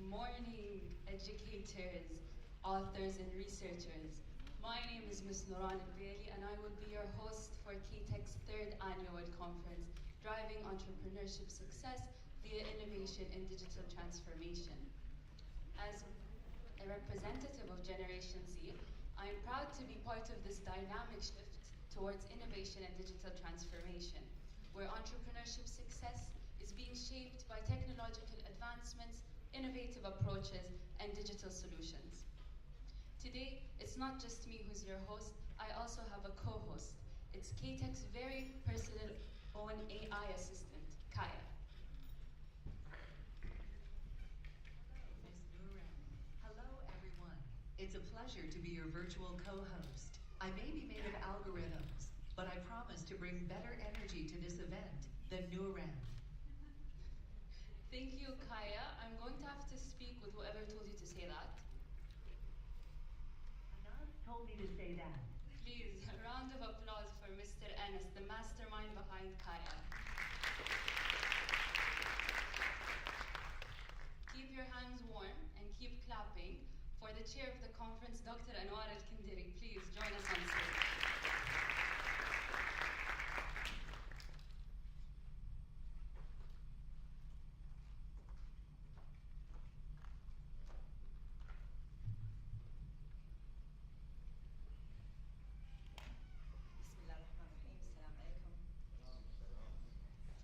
morning, educators, authors, and researchers. My name is Ms. Nuran Al-Bailey, and I will be your host for ktech's third annual conference, Driving Entrepreneurship Success via Innovation in Digital Transformation. As a representative of Generation Z, I am proud to be part of this dynamic shift towards innovation and digital transformation, where entrepreneurship success is being shaped by technological advancements, innovative approaches, and digital solutions. Today, it's not just me who's your host, I also have a co-host. It's ktech's very personal own AI assistant, Kaya. Ms. Nuran. Hello, everyone. It's a pleasure to be your virtual co-host. I may be made of algorithms, but I promise to bring better energy to this event than Nuran. Thank you, Kaya. I'm going to have to speak with whoever told you to say that. Anas told me to say that. Please, a round of applause for Mr. Anas, the mastermind behind Kaya. Keep your hands warm and keep clapping for the chair of the conference, Dr. Anwar Al-Kindiri. Please join us on stage.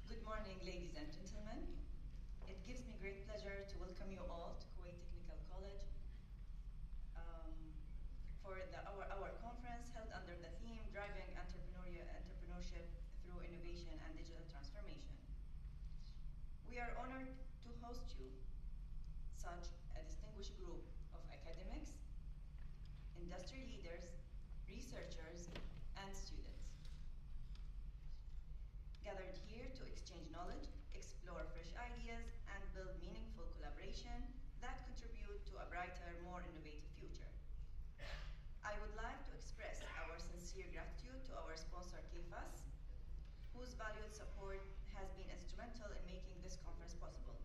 Good morning, ladies and gentlemen. It gives me great pleasure to welcome you all to Kuwait Technical College for our conference held under the theme Driving Entrepreneurship Through Innovation and Digital Transformation. We are honored to host you, such a distinguished group of academics, industry leaders, researchers, and students, gathered here to exchange knowledge, explore fresh ideas, and build meaningful collaboration that contribute to a brighter, more innovative future. I would like to express our sincere gratitude to our sponsor, KFAS, whose valued support has been instrumental in making this conference possible.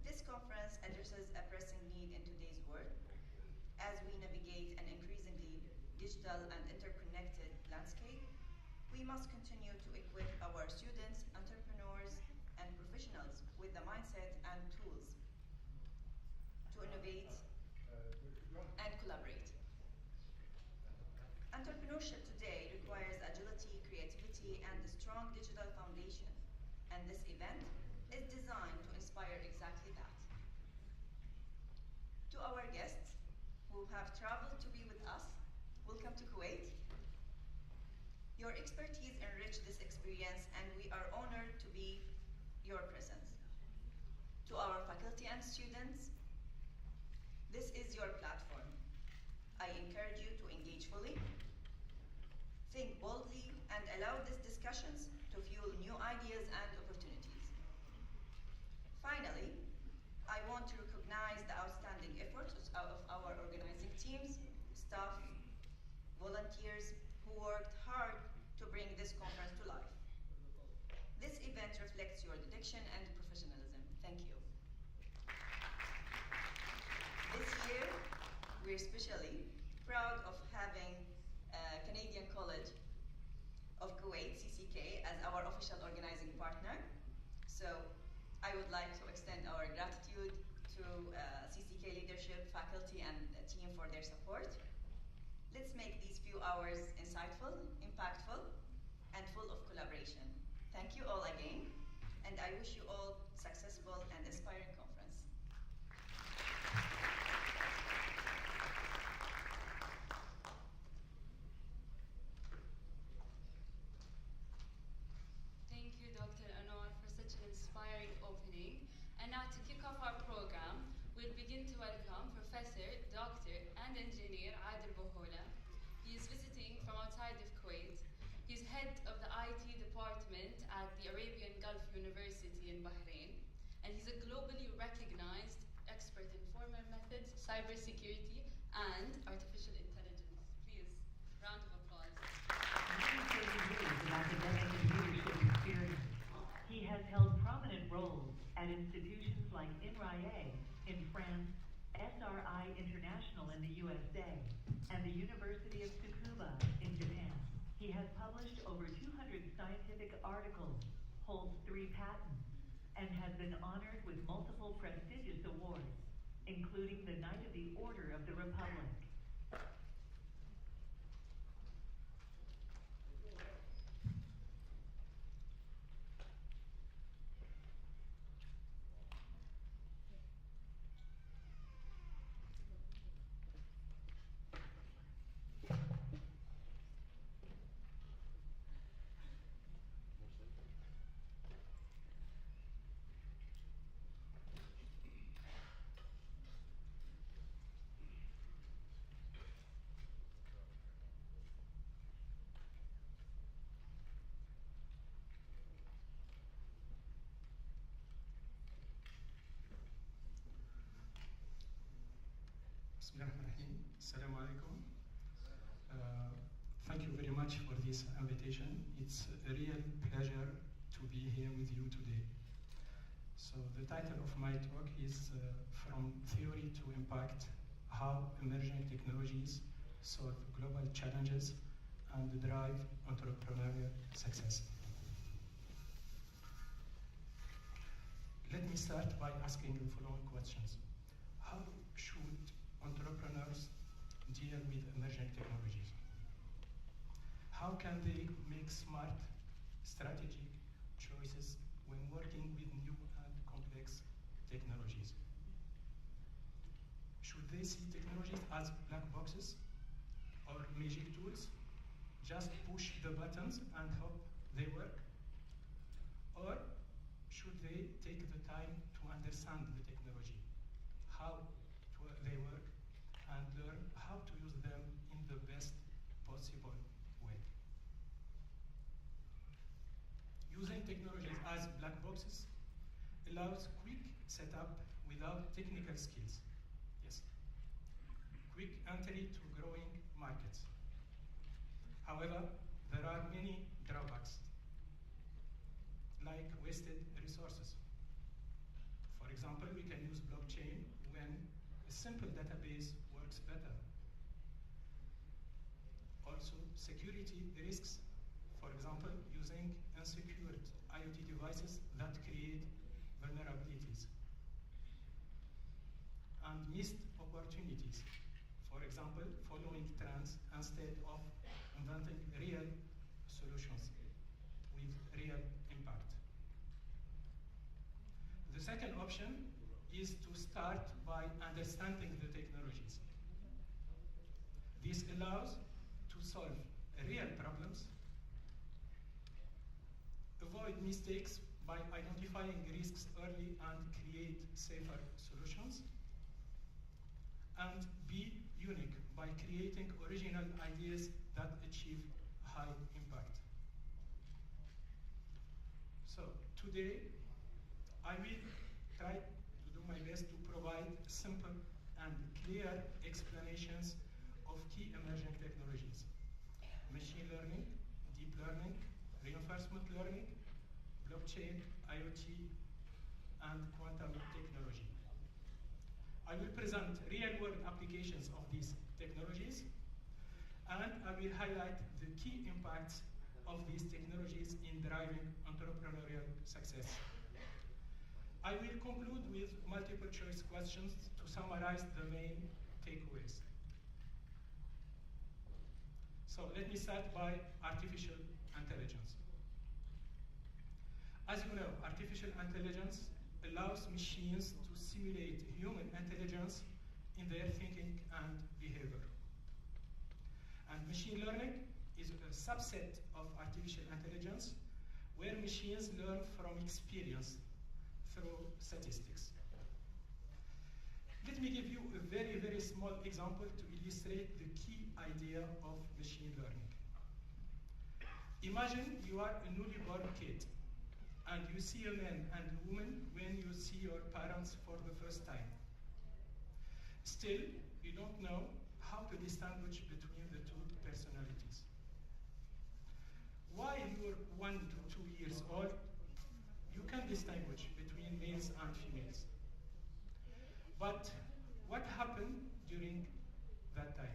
This conference addresses a pressing need in today's world as we navigate an increasingly digital and interconnected landscape. We must continue to equip our students, entrepreneurs, and professionals with the mindset and tools to innovate and collaborate. Entrepreneurship today requires agility, creativity, and a strong digital foundation, and this event is designed to inspire exactly that. To our guests who have traveled to be with us, welcome to Kuwait. Your expertise enriched this experience, and we are honored to be your presence. To our faculty and students, this is your platform. I encourage you to engage fully, think boldly, and allow these discussions to fuel new ideas and opportunities. Finally, I want to recognize the outstanding efforts of our organizing teams, staff, volunteers who worked hard to bring this conference to life. This event reflects your dedication and professionalism. Thank you. This year, we're especially proud of having Canadian College of Kuwait, CCK, as our official organizing partner. So I would like to extend our gratitude to CCK leadership, faculty, and team for their support. Let's make these few hours insightful, impactful, and full of collaboration. Thank you all again, and I wish you all successful and inspiring conference. Thank you, Dr. Anwar, for such an inspiring opening. And now to kick off our program, we'll begin to welcome Professor, Doctor, and Engineer Adil Bohola. He is visiting from outside of Kuwait. He's head of the IT department at the Arabian Gulf University in Bahrain, and he's a globally recognized expert in formal methods, cybersecurity, and artificial intelligence. Please, round of applause. Many 30 years of academic and leadership experience. He has held prominent roles at institutions like INRAE in France, SRI International in the USA, and the University of Tsukuba in Japan. He has published over 200 scientific articles, holds 3 patents, and has been honored with multiple prestigious awards, including the Knight of the Order of the Republic. Bismillahirrahmanirrahim. Assalamu alaikum. Thank you very much for this invitation. It's a real pleasure to be here with you today. So the title of my talk is From Theory to Impact: How Emerging Technologies Solve Global Challenges and Drive Entrepreneurial Success. Let me start by asking the following questions. How should entrepreneurs deal with emerging technologies? How can they make smart, strategic choices when working with new and complex technologies? Should they see technologies as black boxes or magic tools? Just push the buttons and hope they work? Or should they take the time to understand the technology, how they work, and learn how to use them in the best possible way? Using technologies as black boxes allows quick setup without technical skills. Yes. Quick entry to growing markets. However, there are many drawbacks, like wasted resources. For example, we can use blockchain when a simple database works better. Also, security risks, for example, using unsecured IoT devices that create vulnerabilities. And missed opportunities, for example, following trends instead of inventing real solutions with real impact. The second option is to start by understanding the technologies. This allows to solve real problems, avoid mistakes by identifying risks early and create safer solutions, and be unique by creating original ideas that achieve high impact. So today, I will try to do my best to provide simple and clear explanations of key emerging technologies: machine learning, deep learning, reinforcement learning, blockchain, IoT, and quantum technology. I will present real-world applications of these technologies, and I will highlight the key impacts of these technologies in driving entrepreneurial success. I will conclude with multiple choice questions to summarize the main takeaways. So let me start by artificial intelligence. As you know, artificial intelligence allows machines to simulate human intelligence in their thinking and behavior. And machine learning is a subset of artificial intelligence where machines learn from experience through statistics. Let me give you a very, very small example to illustrate the key idea of machine learning. Imagine you are a newly born kid and you see a man and a woman when you see your parents for the first time. Still, you don't know how to distinguish between the two personalities. While you're 1 to 2 years old, you can distinguish between males and females. But what happened during that time?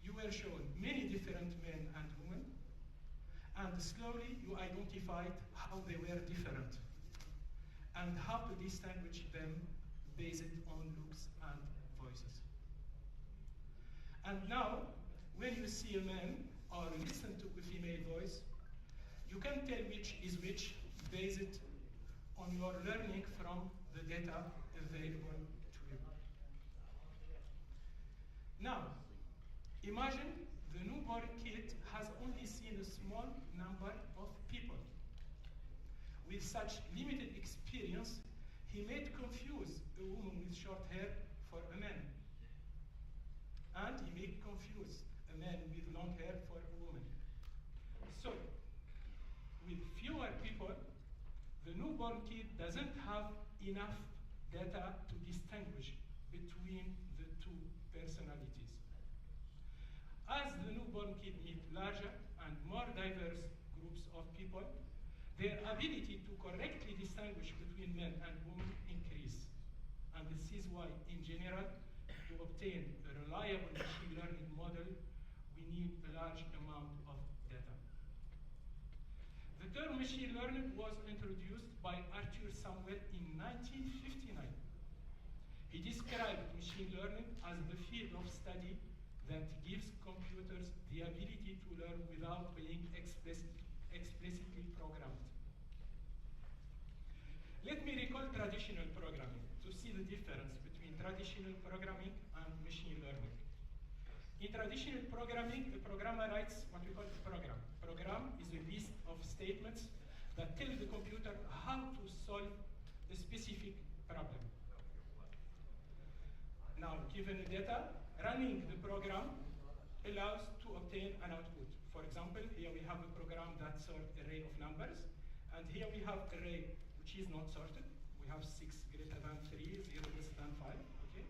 You were shown many different men and women, and slowly you identified how they were different and how to distinguish them based on looks and voices. And now, when you see a man or listen to a female voice, you can tell which is which based on your learning from the data available to you. Now, imagine the newborn kid has only seen a small number of people. With such limited experience, he may confuse a woman with short hair for a man. And he may confuse a man with long hair for a woman. So, with fewer people, the newborn kid doesn't have enough data to distinguish between the two personalities. As the newborn kid meets larger and more diverse groups of people, their ability to correctly distinguish between men and women increase. And this is why, in general, to obtain a reliable machine learning model, we need a large amount of data. The term machine learning was introduced by Arthur Samuel in 1959. He described machine learning as the field of study that gives computers the ability to learn without being explicitly programmed. Let me recall traditional programming to see the difference between traditional programming and machine learning. In traditional programming, a programmer writes what we call a program. Program is a list of statements that tell the computer how to solve a specific problem. Now, given the data, running the program allows to obtain an output. For example, here we have a program that sorts an array of numbers, and here we have an array which is not sorted. We have 6 greater than 3, 0 less than 5. Okay?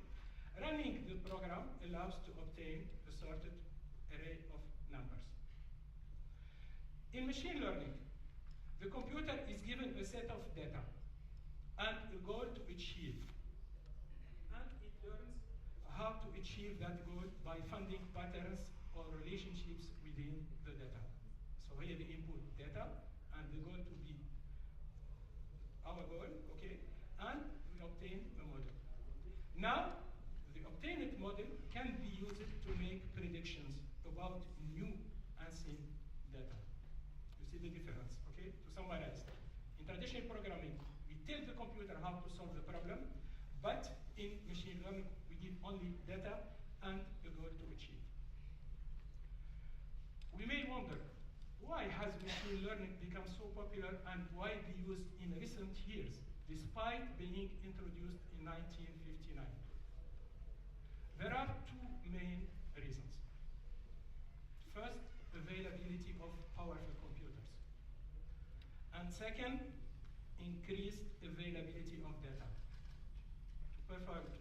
Running the program allows to obtain a sorted array of numbers. In machine learning, the computer is given a set of data and a goal to achieve. And it learns how to achieve that goal by finding patterns or relationships within the data. So here the input data and the goal to be our goal, okay? And we obtain a model. Now, the obtained model can be used to make predictions about new unseen data. You see the difference, okay? To summarize, in traditional programming, we tell the computer how to solve the problem, but in machine learning, we give only data and a goal to achieve. We may wonder, why has machine learning become so popular and widely used in recent years, despite being introduced in 1959? There are two main reasons. First, availability of powerful computers. And second, increased availability of data. To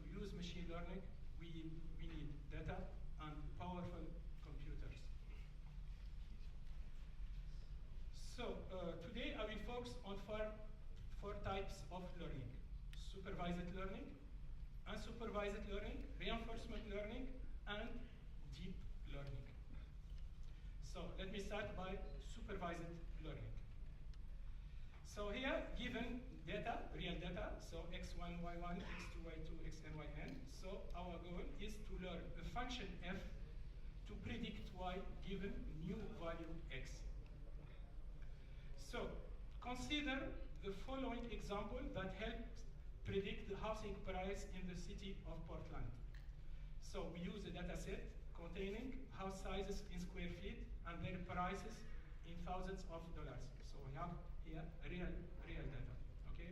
use machine learning, we need data and powerful computers. So today I will focus on four types of learning: supervised learning, unsupervised learning, reinforcement learning, and deep learning. So let me start by supervised learning. So here, given data, real data, so x1, y1, x2, y2, xn, yn. So our goal is to learn a function f to predict y given new value x. So consider the following example that helps predict the housing price in the city of Portland. So we use a data set containing house sizes in square feet and their prices in thousands of dollars. So we have here real data, okay?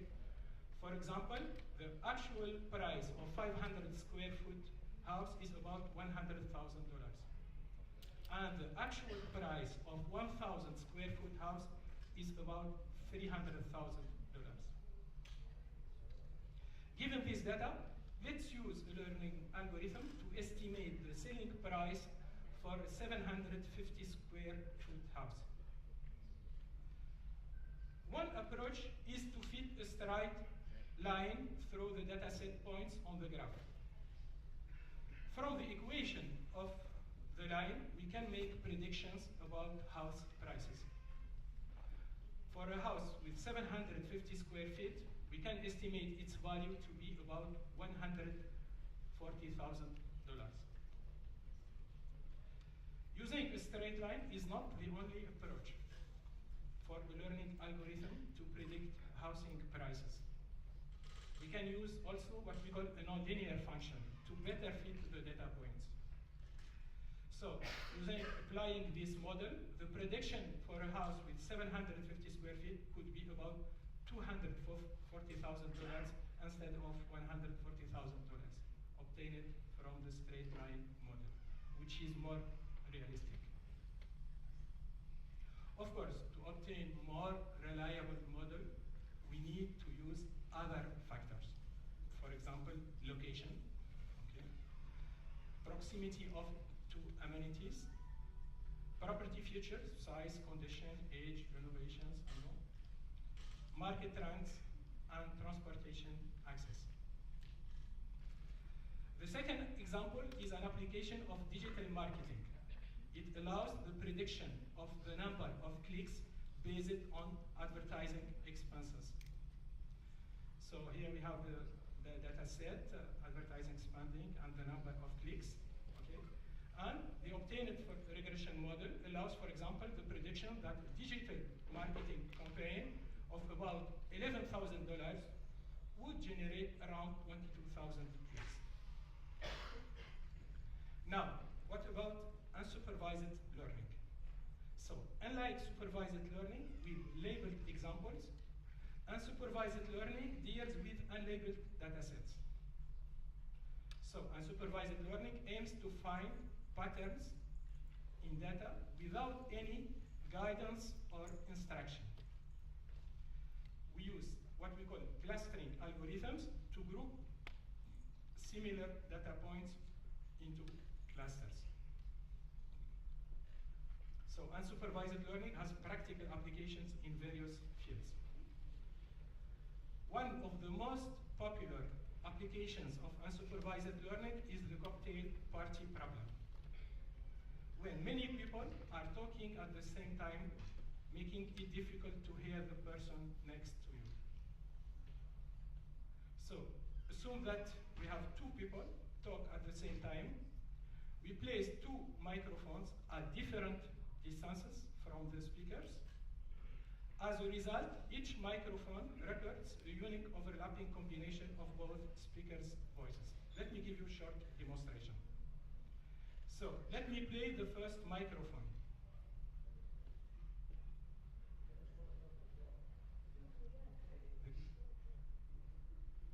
For example, the actual price of 500 square foot house is about $100,000. And the actual price of 1,000 square foot house is about $300,000. Given this data, let's use a learning algorithm to estimate the selling price for a 750 square foot house. One approach is to fit a straight line through the dataset points on the graph. From the equation of the line, we can make predictions about house prices. For a house with 750 square feet, we can estimate its value to be about $140,000. Using a straight line is not the only approach for a learning algorithm to predict housing prices. We can use also what we call a nonlinear function to better fit the data points. So, applying this model, the prediction for a house with 750 square feet could be about $240,000 instead of $140,000, obtained from the straight line model, which is more realistic. Of course, to obtain more reliable model, we need to use other factors. For example, location, okay, proximity to amenities, property features, size, condition, age, renovations, and more, market trends, and transportation access. The second example is an application of digital marketing. It allows the prediction of the number of clicks based on advertising expenses. So here we have the data set, advertising spending, and the number of clicks. Okay? And the obtained regression model allows, for example, the prediction that a digital marketing campaign of about $11,000 would generate around 22,000 clicks. Now, what about unsupervised learning? So, unlike supervised learning with labeled examples, unsupervised learning deals with unlabeled datasets. So, unsupervised learning aims to find patterns in data without any guidance or instruction. We use what we call clustering algorithms to group similar data points into clusters. So unsupervised learning has practical applications in various fields. One of the most popular applications of unsupervised learning is the cocktail party problem, when many people are talking at the same time, making it difficult to hear the person next to you. So assume that we have two people talk at the same time. We place two microphones at different distances from the speakers. As a result, each microphone records a unique overlapping combination of both speakers' voices. Let me give you a short demonstration. So let me play the first microphone.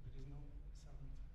There is no sound.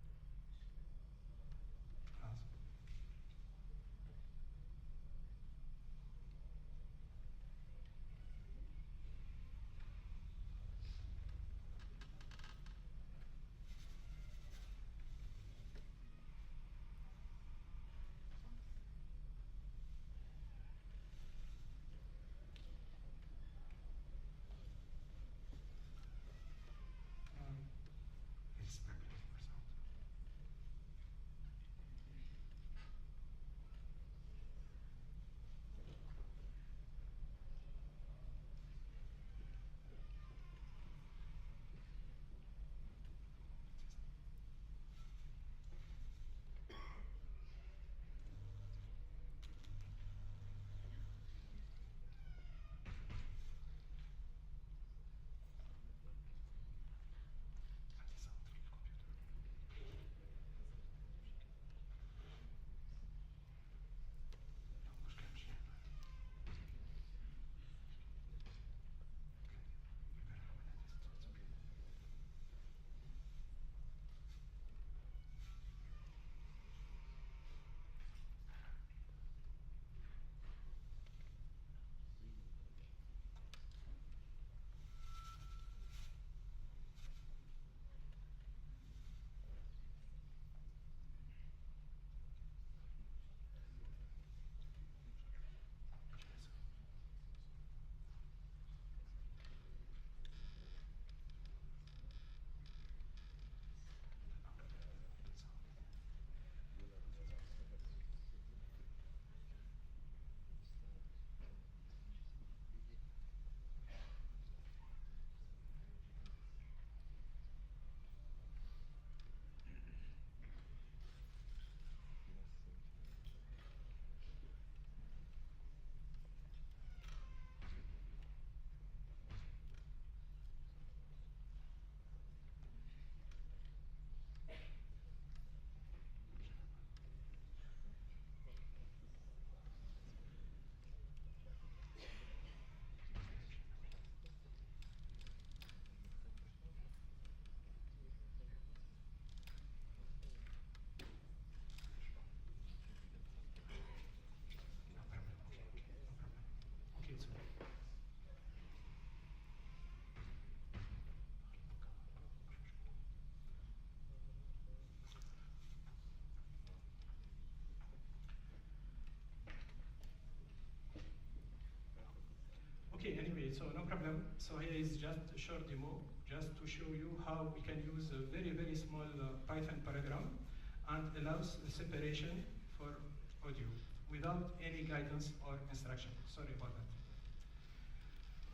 Okay, so no problem. So here is just a short demo, just to show you how we can use a very, very small Python paragram and allows the separation for audio without any guidance or instruction. Sorry about that.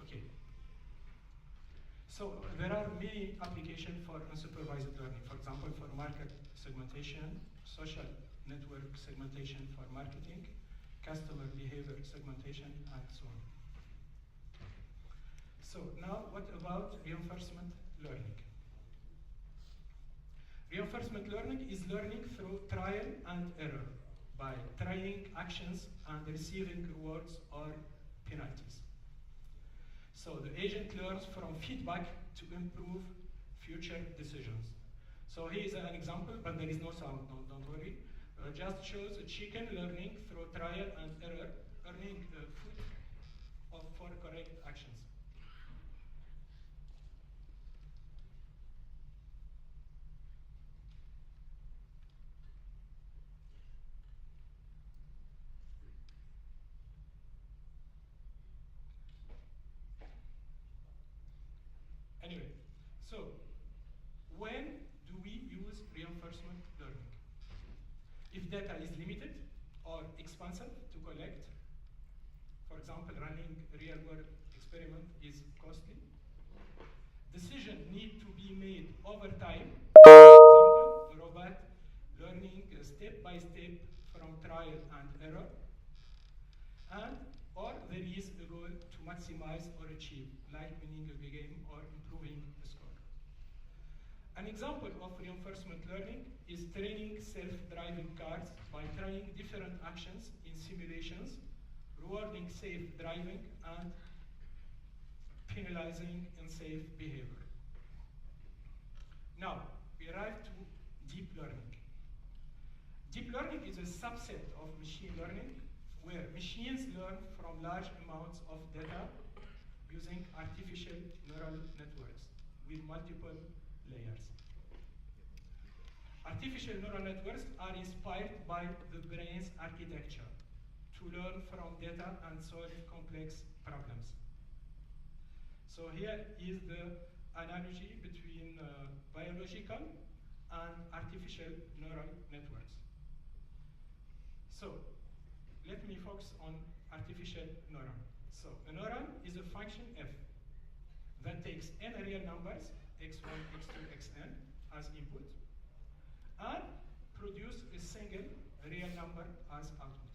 Okay. So there are many applications for unsupervised learning. For example, for market segmentation, social network segmentation for marketing, customer behavior segmentation, and so on. So now what about reinforcement learning? Reinforcement learning is learning through trial and error by trying actions and receiving rewards or penalties. So the agent learns from feedback to improve future decisions. So here is an example, but there is no sound, no, don't worry. Just shows a chicken learning through trial and error, earning food for correct actions. Anyway, so when do we use reinforcement learning? If data is limited or expensive to collect, for example, running a real-world experiment is costly. Decisions need to be made over time. For example, a robot learning step by step from trial and error, or there is a goal to maximize or achieve, like winning a game or improving the score. An example of reinforcement learning is training self-driving cars by trying different actions in simulations, rewarding safe driving and penalizing unsafe behavior. Now, we arrive to deep learning. Deep learning is a subset of machine learning where machines learn from large amounts of data using artificial neural networks with multiple layers. Artificial neural networks are inspired by the brain's architecture to learn from data and solve complex problems. So here is the analogy between biological and artificial neural networks. So let me focus on artificial neuron. So a neuron is a function f that takes n real numbers, x1, x2, xn, as input, and produce a single real number as output.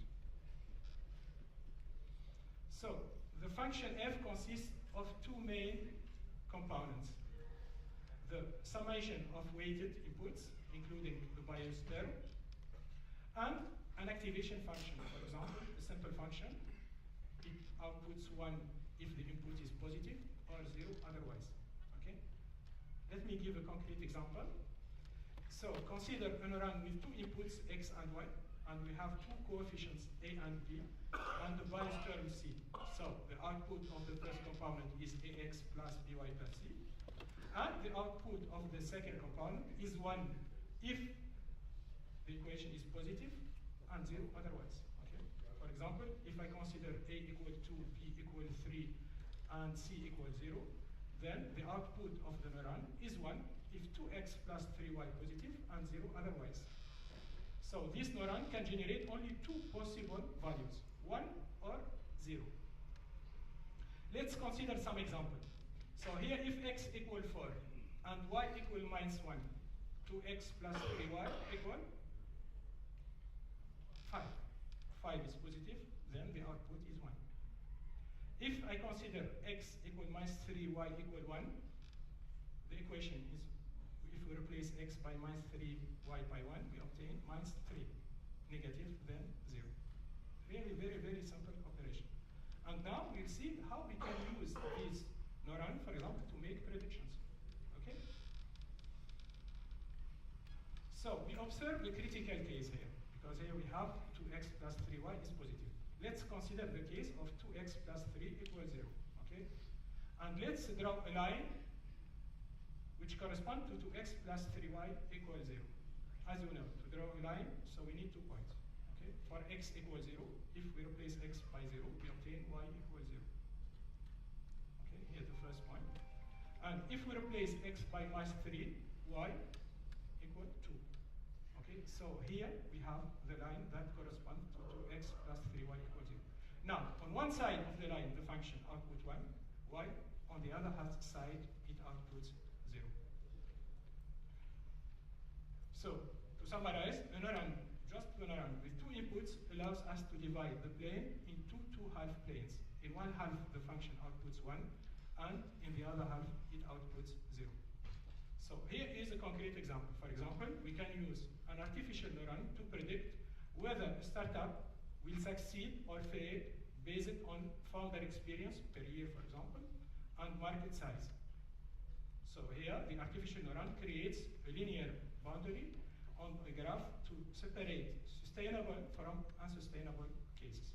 So the function f consists of two main components. The summation of weighted inputs, including the bias term, and an activation function. For example, a simple function, it outputs 1 if the input is positive or 0 otherwise. Okay? Let me give a concrete example. So consider a neuron with two inputs, x and y, and we have two coefficients, a and b, and the bias term c. So the output of the first component is ax plus by plus c, and the output of the second component is 1 if the equation is positive and 0 otherwise. Okay? For example, if I consider a equal 2, b equal 3, and c equals 0, then the output of the neuron is 1 if 2x plus 3y positive and 0 otherwise. So this neuron can generate only two possible values, 1 or 0. Let's consider some example. So here if x equal 4 and y equal minus 1, 2x plus 3y equal 5. 5 is positive, then the output is 1. If I consider x equal minus 3, y equal 1, the equation is, if we replace x by minus 3, y by 1, we obtain minus 3. Negative, then 0. Really, very, very simple operation. And now we'll see how we can use this neuron, for example, to make predictions. Okay? So we observe the critical case here, because here we have 2x plus 3y is positive. Let's consider the case of 2x plus 3 equals 0. Okay? And let's draw a line which corresponds to 2x plus 3y equals 0. As you know, to draw a line, so we need 2 points. Okay? For x equals 0, if we replace x by 0, we obtain y equals 0. Here's the first point. And if we replace x by minus 3, y equal 2. Okay, so here we have the line that corresponds to 2x plus 3y equals 0. Now, on one side of the line, the function output 1, y. On the other side, it outputs 0. So, to summarize, a neuron, just a neuron with two inputs allows us to divide the plane into two half planes. In one half, the function outputs 1, and in the other half, it outputs 0. So here is a concrete example. For example, we can use an artificial neuron to predict whether a startup will succeed or fail based on founder experience per year, for example, and market size. So here, the artificial neuron creates a linear boundary on a graph to separate sustainable from unsustainable cases.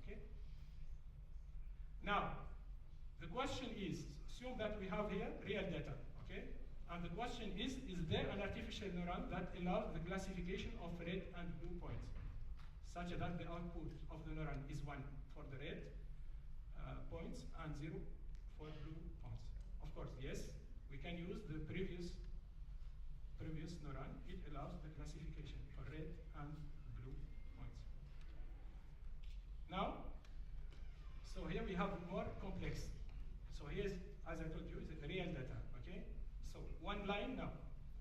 Okay? Now, the question is, assume that we have here real data, okay? And the question is there an artificial neuron that allows the classification of red and blue points, such that the output of the neuron is 1 for the red points and 0 for blue points? Of course, yes, we can use the previous neuron. It allows the classification for red and blue points. Now, so here we have more complex. So here's, as I told you, is real data, okay? So one line now,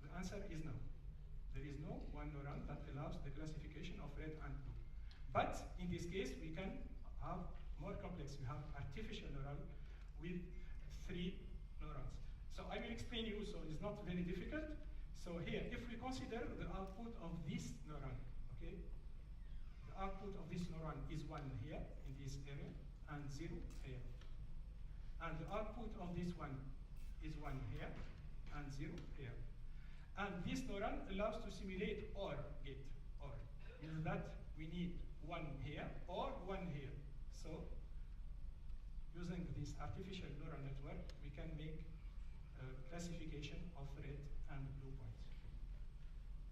the answer is no. There is no one neuron that allows the classification of red and blue. But in this case, we can have more complex. We have artificial neuron with 3 neurons. So I will explain you, so it's not very difficult. So here, if we consider the output of this neuron, okay? The output of this neuron is 1 here, in this area, and 0 here. And the output of this one is 1 here, and 0 here. And this neuron allows to simulate OR gate. OR means that we need 1 here or 1 here. So, using this artificial neural network, we can make classification of red and blue points.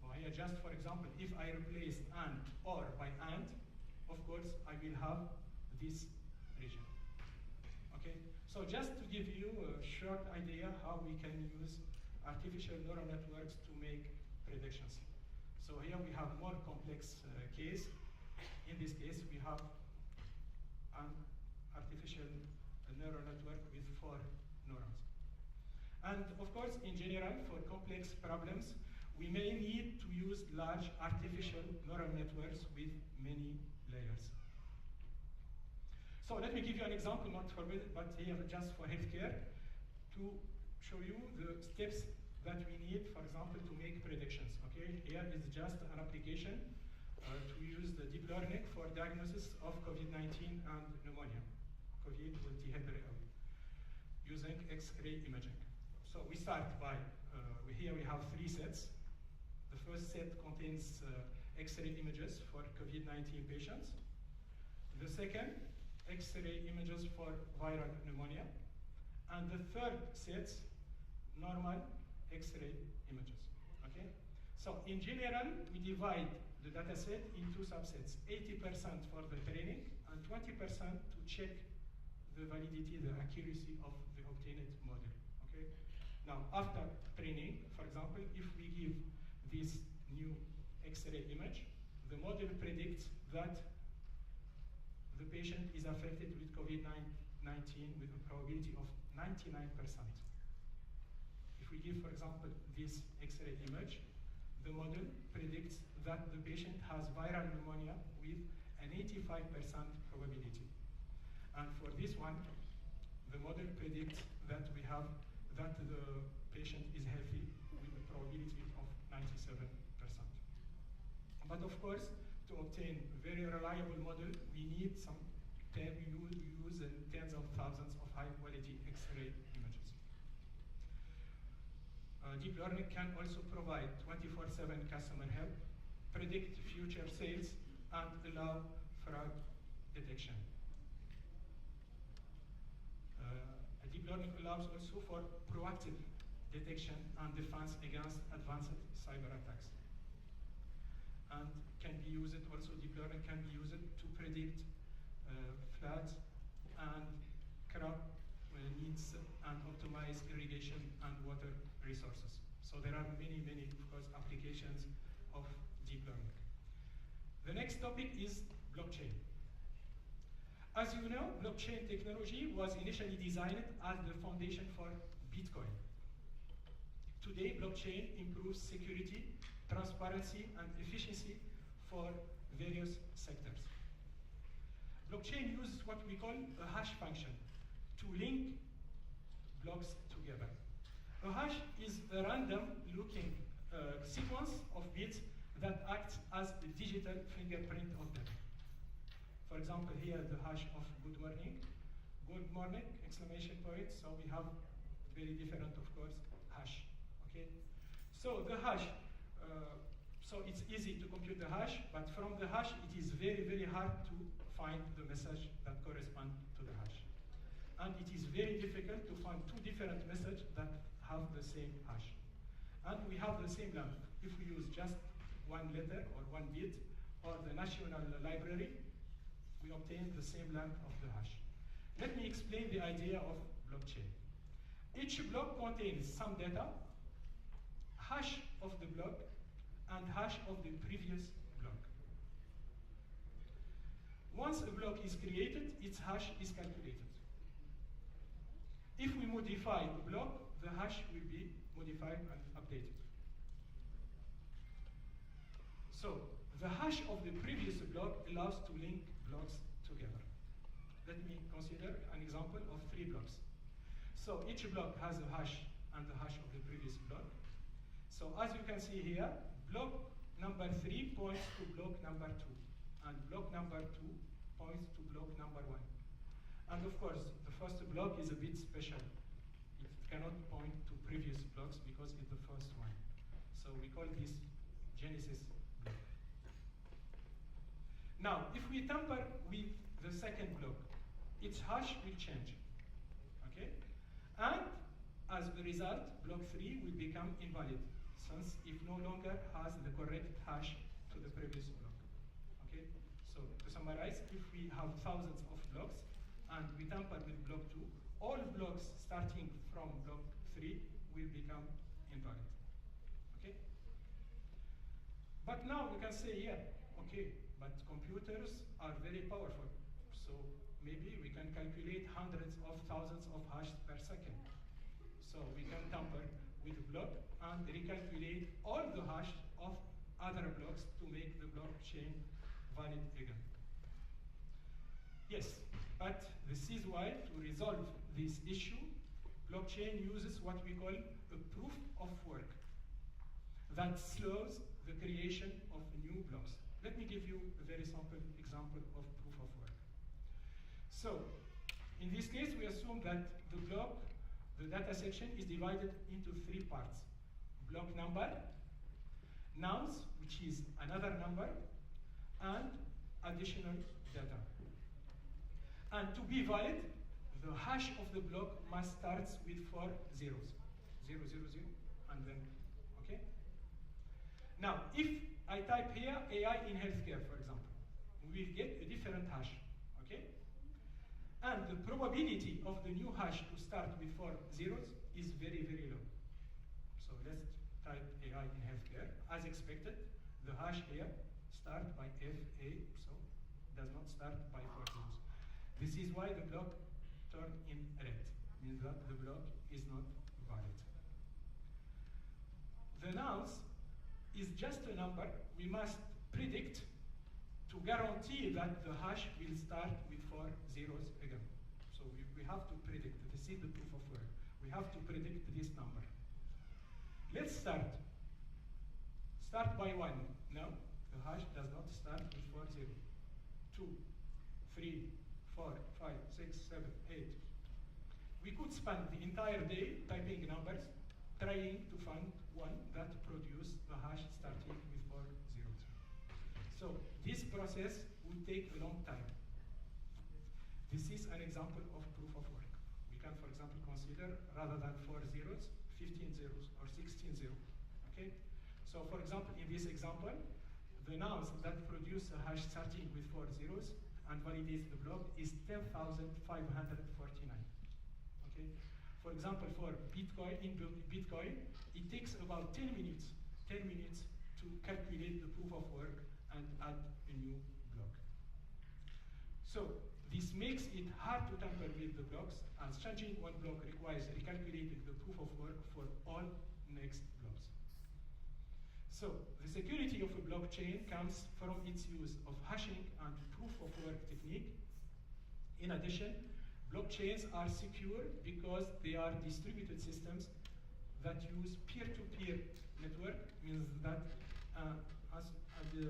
Well, here, just for example, if I replace AND OR by AND, of course, I will have this region. Okay? So just to give you a short idea how we can use artificial neural networks to make predictions. So here we have more complex case. In this case, we have an artificial neural network with 4 neurons. And of course, in general, for complex problems, we may need to use large artificial neural networks with many layers. So let me give you an example, not for it, but here just for healthcare, to show you the steps that we need, for example, to make predictions. Okay, here is just an application to use the deep learning for diagnosis of COVID-19 and pneumonia, COVID with dehydrated, using X-ray imaging. So we start by, here we have 3 sets. The first set contains X-ray images for COVID-19 patients. The second, X-ray images for viral pneumonia. And the third set, normal X-ray images, okay? So in general, we divide the data set into subsets, 80% for the training and 20% to check the validity, the accuracy of the obtained model, okay? Now, after training, for example, if we give this new X-ray image, the model predicts that the patient is affected with COVID-19 with a probability of 99%. If we give, for example, this X-ray image, the model predicts that the patient has viral pneumonia with an 85% probability. And for this one, the model predicts that that the patient is healthy with a probability of 97%. But of course, to obtain a very reliable model, we need we use tens of thousands of high-quality X-ray images. Deep learning can also provide 24/7 customer help, predict future sales, and allow fraud detection. Deep learning allows also for proactive detection and defense against advanced cyber attacks. And can be used also, deep learning can be used to predict floods and crop needs and optimize irrigation and water resources. So there are many, of course, applications of deep learning. The next topic is blockchain. As you know, blockchain technology was initially designed as the foundation for Bitcoin. Today, blockchain improves security, transparency, and efficiency for various sectors. Blockchain uses what we call a hash function to link blocks together. A hash is a random-looking sequence of bits that acts as the digital fingerprint of them. For example, here the hash of good morning, exclamation point. So we have very different, of course, hash. Okay. So the hash. So it's easy to compute the hash, but from the hash, it is very hard to find the message that correspond to the hash. And it is very difficult to find two different messages that have the same hash. And we have the same length. If we use just one letter or one bit, or the national library, we obtain the same length of the hash. Let me explain the idea of blockchain. Each block contains some data, hash of the block, and hash of the previous block. Once a block is created, its hash is calculated. If we modify a block, the hash will be modified and updated. So, the hash of the previous block allows to link blocks together. Let me consider an example of 3 blocks. So, each block has a hash and the hash of the previous block. So, as you can see here, block number 3 points to block number 2, and block number 2 points to block number 1. And of course, the first block is a bit special. It cannot point to previous blocks because it's the first one. So we call this Genesis block. Now, if we tamper with the second block, its hash will change. Okay? And as a result, block 3 will become invalid, since it no longer has the correct hash to the previous block. Okay? So to summarize, if we have thousands of blocks and we tamper with block 2, all blocks starting from block 3 will become invalid. Okay? But now we can say, yeah, okay, but computers are very powerful. So maybe we can calculate hundreds of thousands of hashes per second. So we can tamper with a block and recalculate all the hash of other blocks to make the blockchain valid again. Yes, but this is why to resolve this issue, blockchain uses what we call a proof of work that slows the creation of new blocks. Let me give you a very simple example of proof of work. So, in this case, we assume that the block, the data section, is divided into 3 parts. Block number, nouns, which is another number, and additional data. And to be valid, the hash of the block must start with 4 zeros. 0, 0, 0, and then, okay? Now, if I type here AI in healthcare, for example, we will get a different hash, okay? And the probability of the new hash to start with 4 zeros is very low. So let's type AI in healthcare. As expected, the hash here starts by FA, so does not start by 4 zeros. This is why the block turned in red, means that the block is not valid. The nouns is just a number we must predict to guarantee that the hash will start with 4 zeros again. So we have to predict. This is the proof of work. We have to predict this number. Let's start. Start by 1. No, the hash does not start with 4 zeros. 2, 3, 4, 5, 6, 7, 8. We could spend the entire day typing numbers, trying to find one that produces the hash starting with 4 zeros. So this process would take a long time. This is an example of proof of work. We can, for example, consider rather than 4 zeros, 15 zeros or 16 zeros. Okay? So for example, in this example, the nouns that produce a hash starting with 4 zeros and validates the block is 10,549. Okay? Okay? For example, for Bitcoin, it takes about 10 minutes to calculate the proof of work and add a new block. So this makes it hard to tamper with the blocks, as changing one block requires recalculating the proof of work for all next blocks. So the security of a blockchain comes from its use of hashing and proof of work technique. In addition, blockchains are secure because they are distributed systems that use peer-to-peer network, means that as a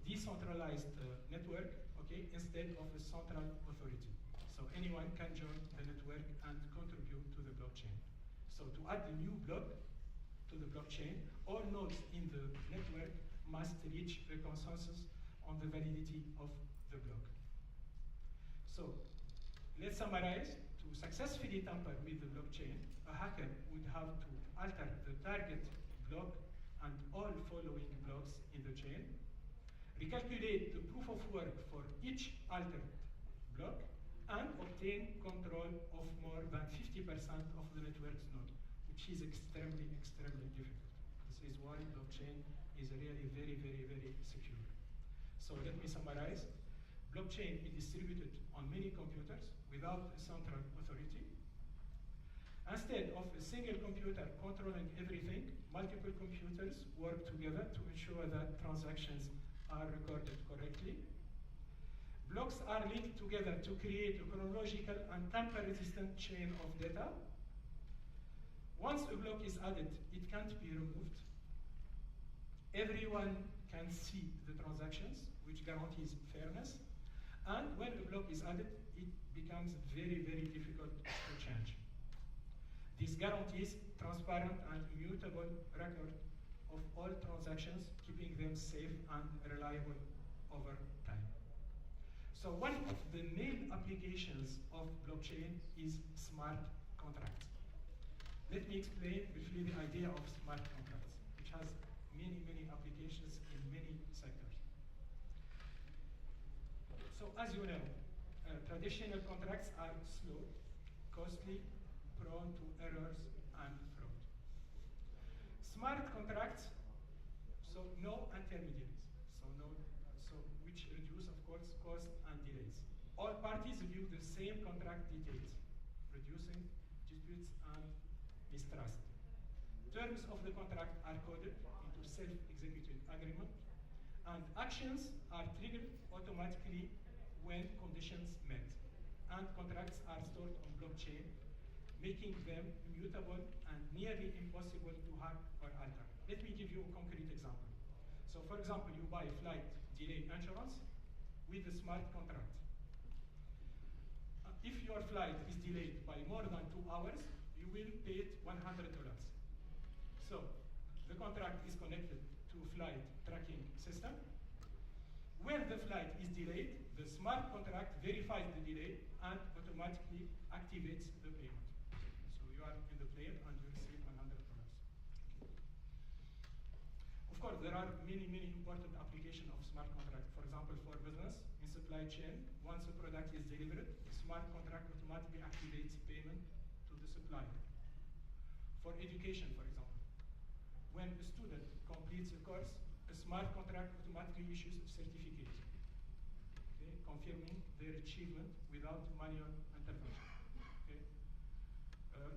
decentralized network, okay, instead of a central authority. So anyone can join the network and contribute to the blockchain. So to add a new block to the blockchain, all nodes in the network must reach a consensus on the validity of the block. So let's summarize. To successfully tamper with the blockchain, a hacker would have to alter the target block and all following blocks in the chain, recalculate the proof of work for each altered block, and obtain control of more than 50% of the network's node, which is extremely difficult. This is why blockchain is really very secure. So let me summarize. Blockchain is distributed on many computers without a central authority. Instead of a single computer controlling everything, multiple computers work together to ensure that transactions are recorded correctly. Blocks are linked together to create a chronological and tamper-resistant chain of data. Once a block is added, it can't be removed. Everyone can see the transactions, which guarantees fairness. And when a block is added, it becomes very difficult to change. This guarantees transparent and immutable record of all transactions, keeping them safe and reliable over time. So one of the main applications of blockchain is smart contracts. Let me explain briefly the idea of smart contracts, which has many applications in many sectors. So as you know, traditional contracts are slow, costly, prone to errors and fraud. Smart contracts, so no intermediaries, which reduce, of course, cost and delays. All parties view the same contract details, reducing disputes and mistrust. Terms of the contract are coded into self-executing agreement, and actions are triggered automatically when conditions met. And contracts are stored on blockchain, making them immutable and nearly impossible to hack or alter. Let me give you a concrete example. So for example, you buy flight delay insurance with a smart contract. If your flight is delayed by more than 2 hours, you will pay $100. So the contract is connected to a flight tracking system. When the flight is delayed, the smart contract verifies the delay and automatically activates the payment. So you are in the plane and you receive $100. Of course, there are many important applications of smart contract. For example, for business, in supply chain, once a product is delivered, the smart contract automatically activates payment to the supplier. For education, for example, when a student completes a course, a smart contract automatically issues a certificate, okay, confirming their achievement without manual intervention. Okay?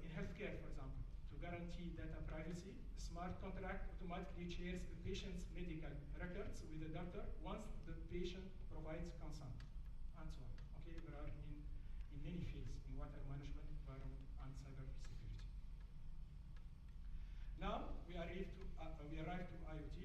In healthcare, for example, to guarantee data privacy, a smart contract automatically shares the patient's medical records with the doctor once the patient provides consent, and so on. Okay, there are in many fields, in water management, environment, and cyber security. Now we arrive to IoT.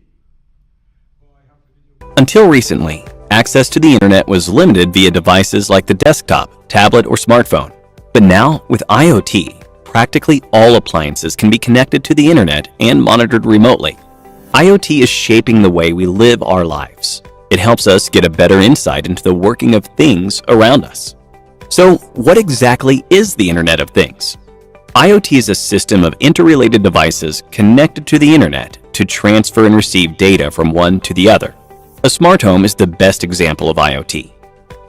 Oh, I have the video. Until recently, access to the internet was limited via devices like the desktop, tablet, or smartphone. But now, with IoT, practically all appliances can be connected to the internet and monitored remotely. IoT is shaping the way we live our lives. It helps us get a better insight into the working of things around us. So, what exactly is the Internet of Things? IoT is a system of interrelated devices connected to the internet to transfer and receive data from one to the other. A smart home is the best example of IoT.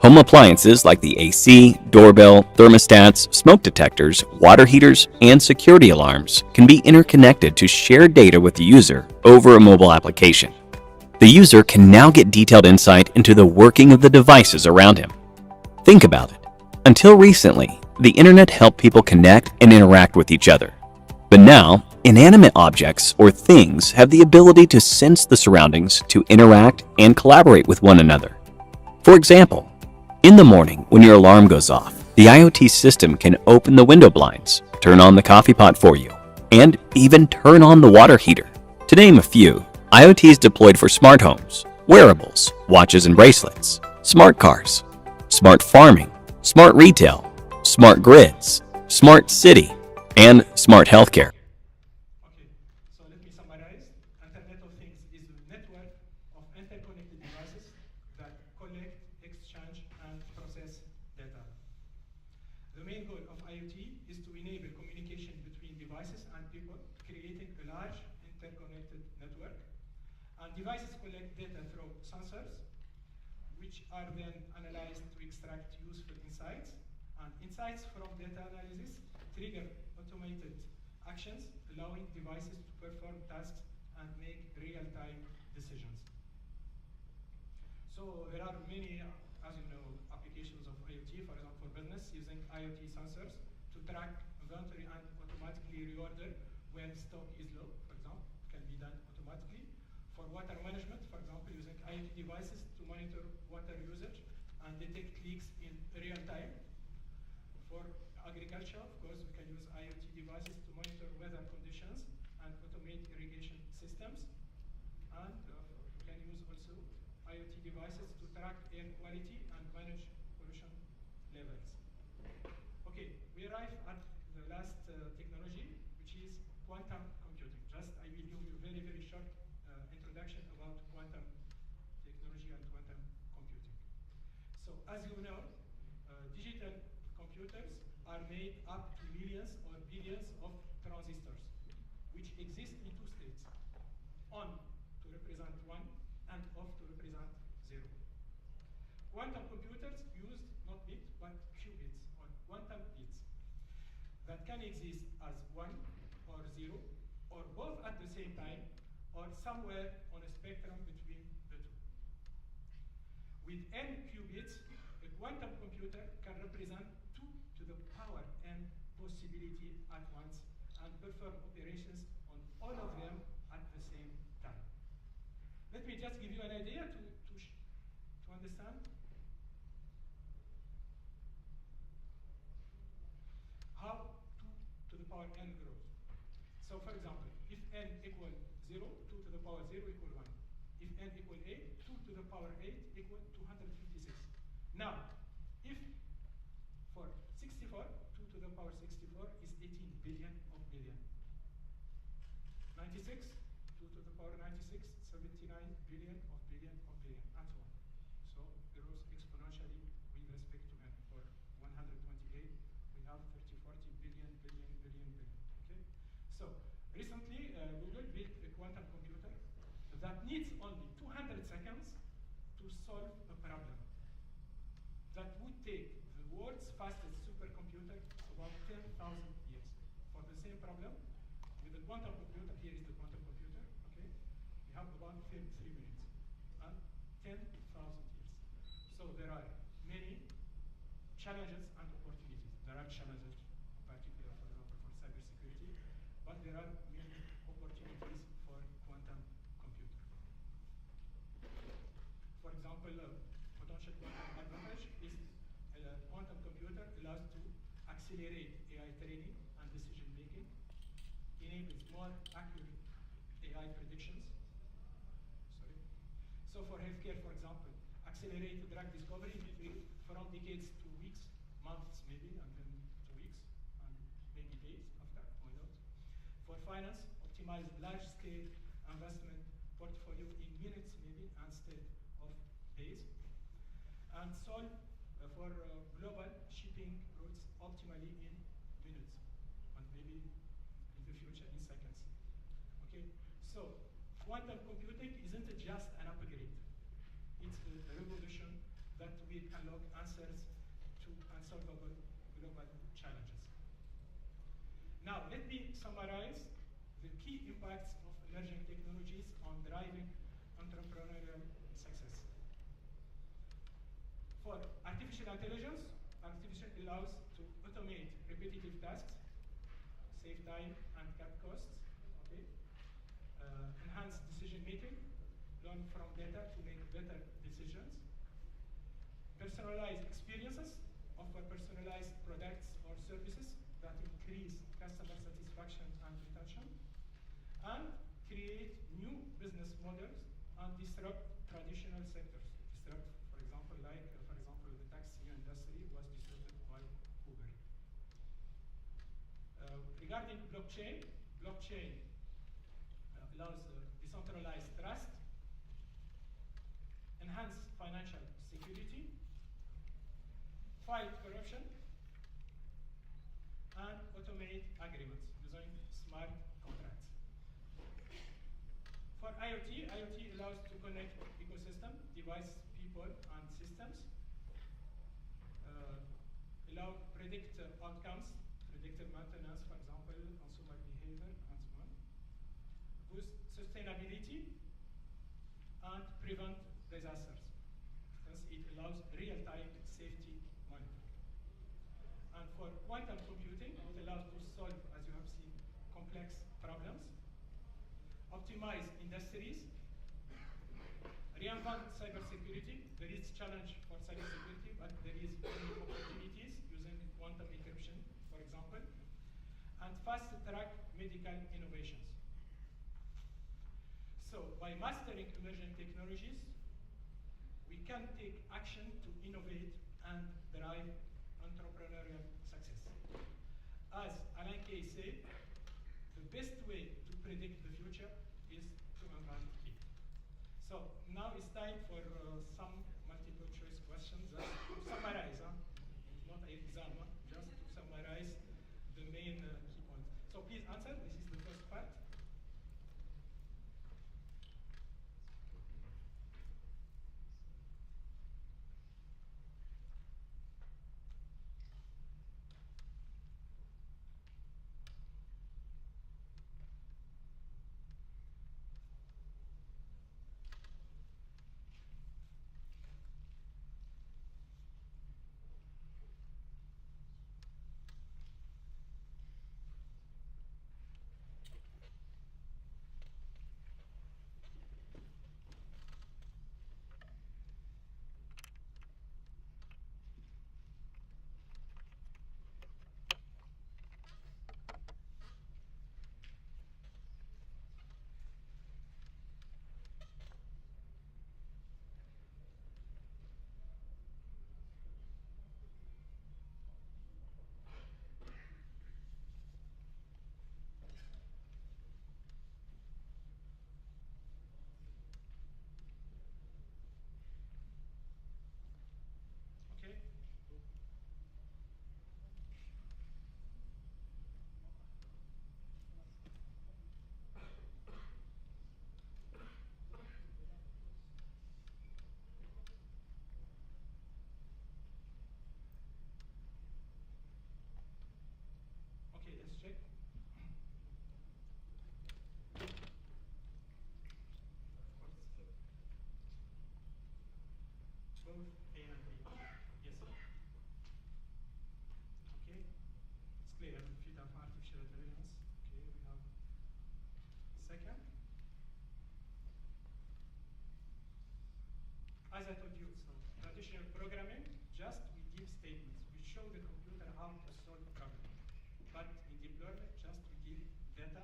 Home appliances like the AC, doorbell, thermostats, smoke detectors, water heaters, and security alarms can be interconnected to share data with the user over a mobile application. The user can now get detailed insight into the working of the devices around him. Think about it. Until recently, the internet helped people connect and interact with each other. But now, inanimate objects or things have the ability to sense the surroundings, to interact and collaborate with one another. For example, in the morning when your alarm goes off, the IoT system can open the window blinds, turn on the coffee pot for you, and even turn on the water heater. To name a few, IoT is deployed for smart homes, wearables, watches and bracelets, smart cars, smart farming, smart retail, smart grids, smart city, and smart healthcare. Okay, so let me summarize. Internet of Things is a network of interconnected devices that collect, exchange, and process data. The main goal of IoT is to enable communication between devices and people, creating a large interconnected network. And devices collect data through sensors, which are then analyzed to extract useful insights. And insights from data analysis trigger automated actions, allowing devices to perform tasks and make real-time decisions. So there are many, as you know, applications of IoT, for example, for business, using IoT sensors to track inventory and automatically reorder when stock is low, for example, can be done automatically. For water management, for example, using IoT devices to monitor water usage and detect leaks in real time. For agriculture, of course, we can use IoT devices to monitor weather conditions and automate irrigation systems. And we can use also IoT devices to track air quality and manage pollution levels. Okay, we arrive at the last technology, which is quantum computing. Just I will give you a very, very short introduction about quantum technology and quantum computing. So as you know, digital computers are made up to millions or billions of transistors, which exist in two states: on to represent 1 and off to represent 0. Quantum computers use not bits but qubits or quantum bits that can exist as 1 or 0 or both at the same time or somewhere on a spectrum between the two. With n qubits, a quantum computer can represent 2 to the power n possibility at once and perform operations on all of them at the same time. Let me just give you an idea to understand how 2 to the power n grows. So for example, if n equal 0, 2 to the power 0 equal 1. If n equal 8, 2 to the power 8 equal 256. Now, if for 64, 2 to the power 64 is 18 billion of billion. 96, 2 to the power 96, 79 billion of billion of billion, and so on. So it grows exponentially with respect to n. For 128, we have 30, 40 billion, billion, billion, billion. Okay? So recently, Google built a quantum computer that needs only 200 seconds to solve a problem that would take the world's fastest supercomputer about 10,000 years. For the same problem, with the quantum computer, here is the quantum computer, okay? We have about 3 minutes and 10,000 years. So there are many challenges and opportunities. There are challenges, in particular, for example, for cybersecurity, but there are many opportunities for quantum computing. For example, potential quantum advantage is a quantum computer allows to accelerate AI training and decision making, enables more accurate AI predictions. Sorry. So for healthcare, for example, accelerate drug discovery maybe from decades to weeks, months maybe, and then to weeks, and maybe days after, who knows. For finance, optimize large-scale investment portfolio in minutes maybe instead of days. And solve for global shipping routes optimally in minutes, and maybe in the future in seconds. Okay, so quantum computing isn't just an upgrade. It's a revolution that will will unlock answers to unsolvable global challenges. Now, let me summarize the key impacts of emerging technologies on driving entrepreneurial success. For artificial intelligence, artificial allows to automate repetitive tasks, save time and cut costs, okay? Enhance decision making, learn from data to make better decisions, personalize experiences, offer personalized products or services that increase customer satisfaction and retention, and create new business models and disrupt traditional sectors. Disrupt, for example, the taxi industry was disrupted by Uber. Regarding blockchain allows decentralized trust, enhance financial security, fight corruption, and automate agreements using smart contracts. For IoT allows to connect ecosystem, device, people, and systems, allow predict outcomes, predictive maintenance, for example, consumer behavior, and so on, boost sustainability, and prevent disasters. Thus, it allows real-time safety monitoring. And for quantum computing, it allows to solve, as you have seen, complex problems, optimize industries, reinvent cybersecurity. There is challenge for cybersecurity, but there is many opportunities using quantum encryption, for example, and fast-track medical innovations. So by mastering emerging technologies, we can take action to innovate and drive entrepreneurial success. As Alain Kay said, the best way to predict the future is to invent it. So now it's time for some multiple choice questions. To summarize, not an exam, just to summarize the main key points. So please answer. This is the first part. Okay. Okay, let's check. Both A and B. Yes. Okay. It's clear. Field of artificial intelligence. Okay, we have second. As I told you, so traditional programming, just we give statements. We show the computer how to solve the problem. But in deep learning, just we give data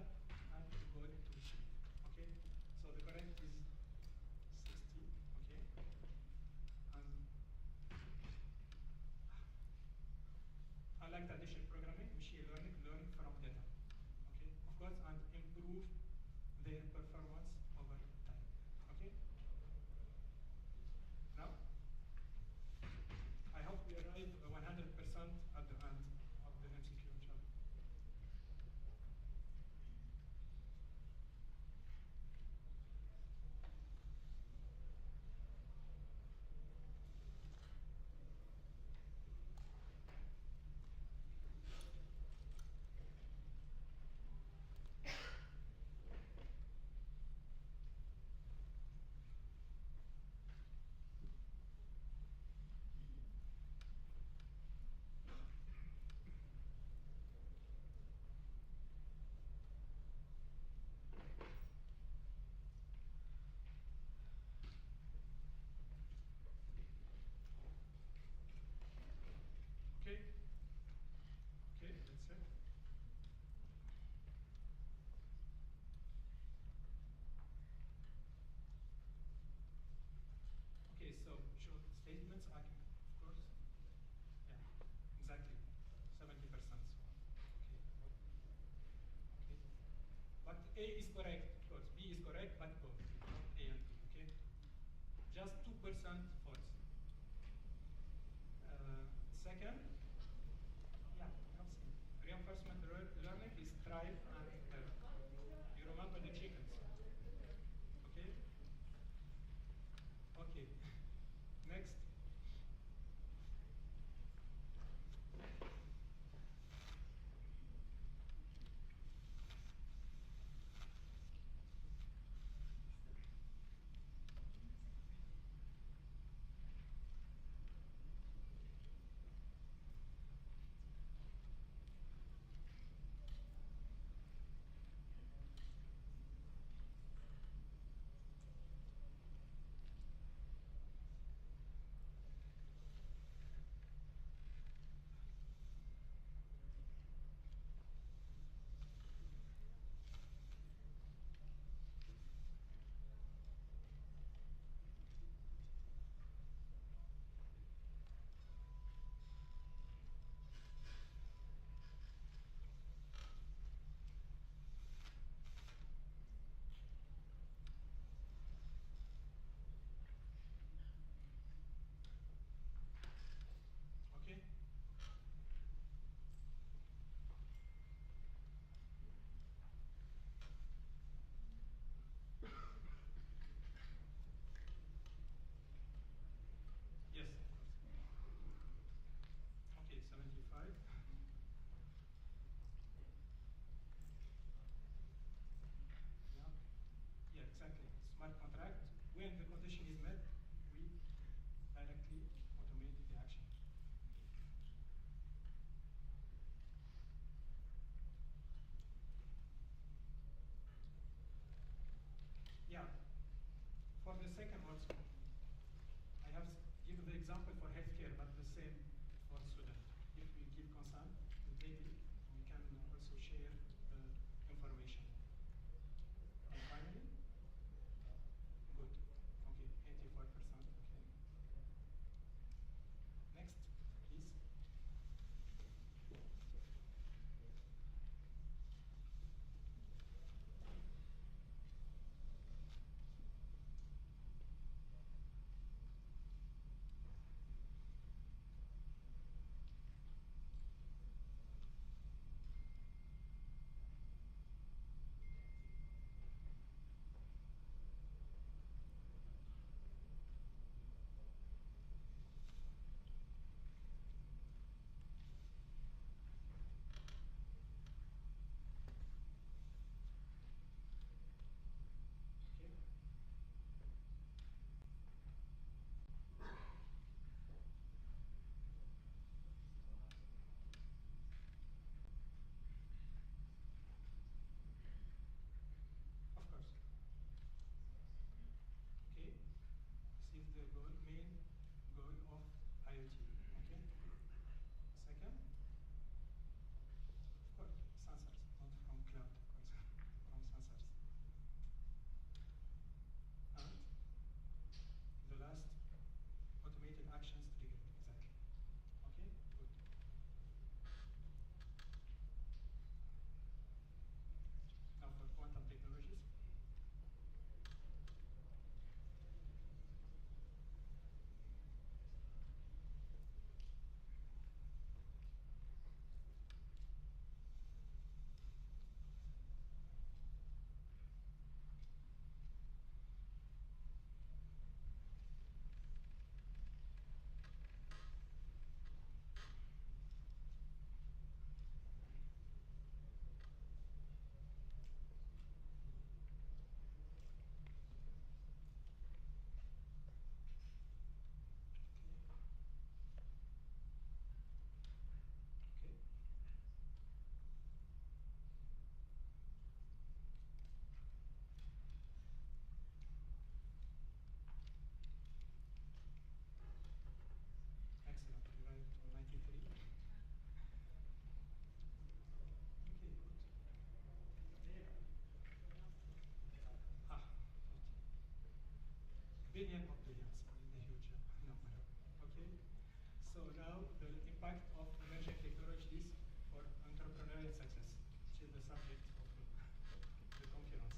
and the code to retrieve. Okay? So the correct is 60. Okay? Unlike traditional programming, machine learning learn from data. Okay? Of course, and improve their performance over time. Okay? Now, I hope we arrive 100% at the end of the MCQ challenge. students, I can, of course. Yeah, exactly. 70%. Okay. But A is correct, of course. B is correct, but both, not A and B. Okay. Just 2% false. Second, yeah, you have seen. Reinforcement learning is trial and error. You remember the chickens? Okay. Okay. Next. Okay. Yes, of course. Okay, 75. Yeah. Yeah, exactly. Smart contract. When the condition is met, we directly automate the action. Yeah. For the second also, I have given the example for healthcare, but the same for student. If we give consent immediately, we can also share information. And finally, good. Okay, 84%. Okay. Next, please. Okay. Of course. Okay. This is the goal, main goal of IoT. Okay. Second, of course, sensors, not from cloud, of course, from sensors. And the last, automated actions triggered, exactly. Okay, good. Now for quantum technologies. Okay. Excellent. We arrived to 93. Okay, good. Ah, 40. Billion of billions, I mean, a huge number. Okay. So now the impact of emerging technologies for entrepreneurial success, which is the subject of the conference.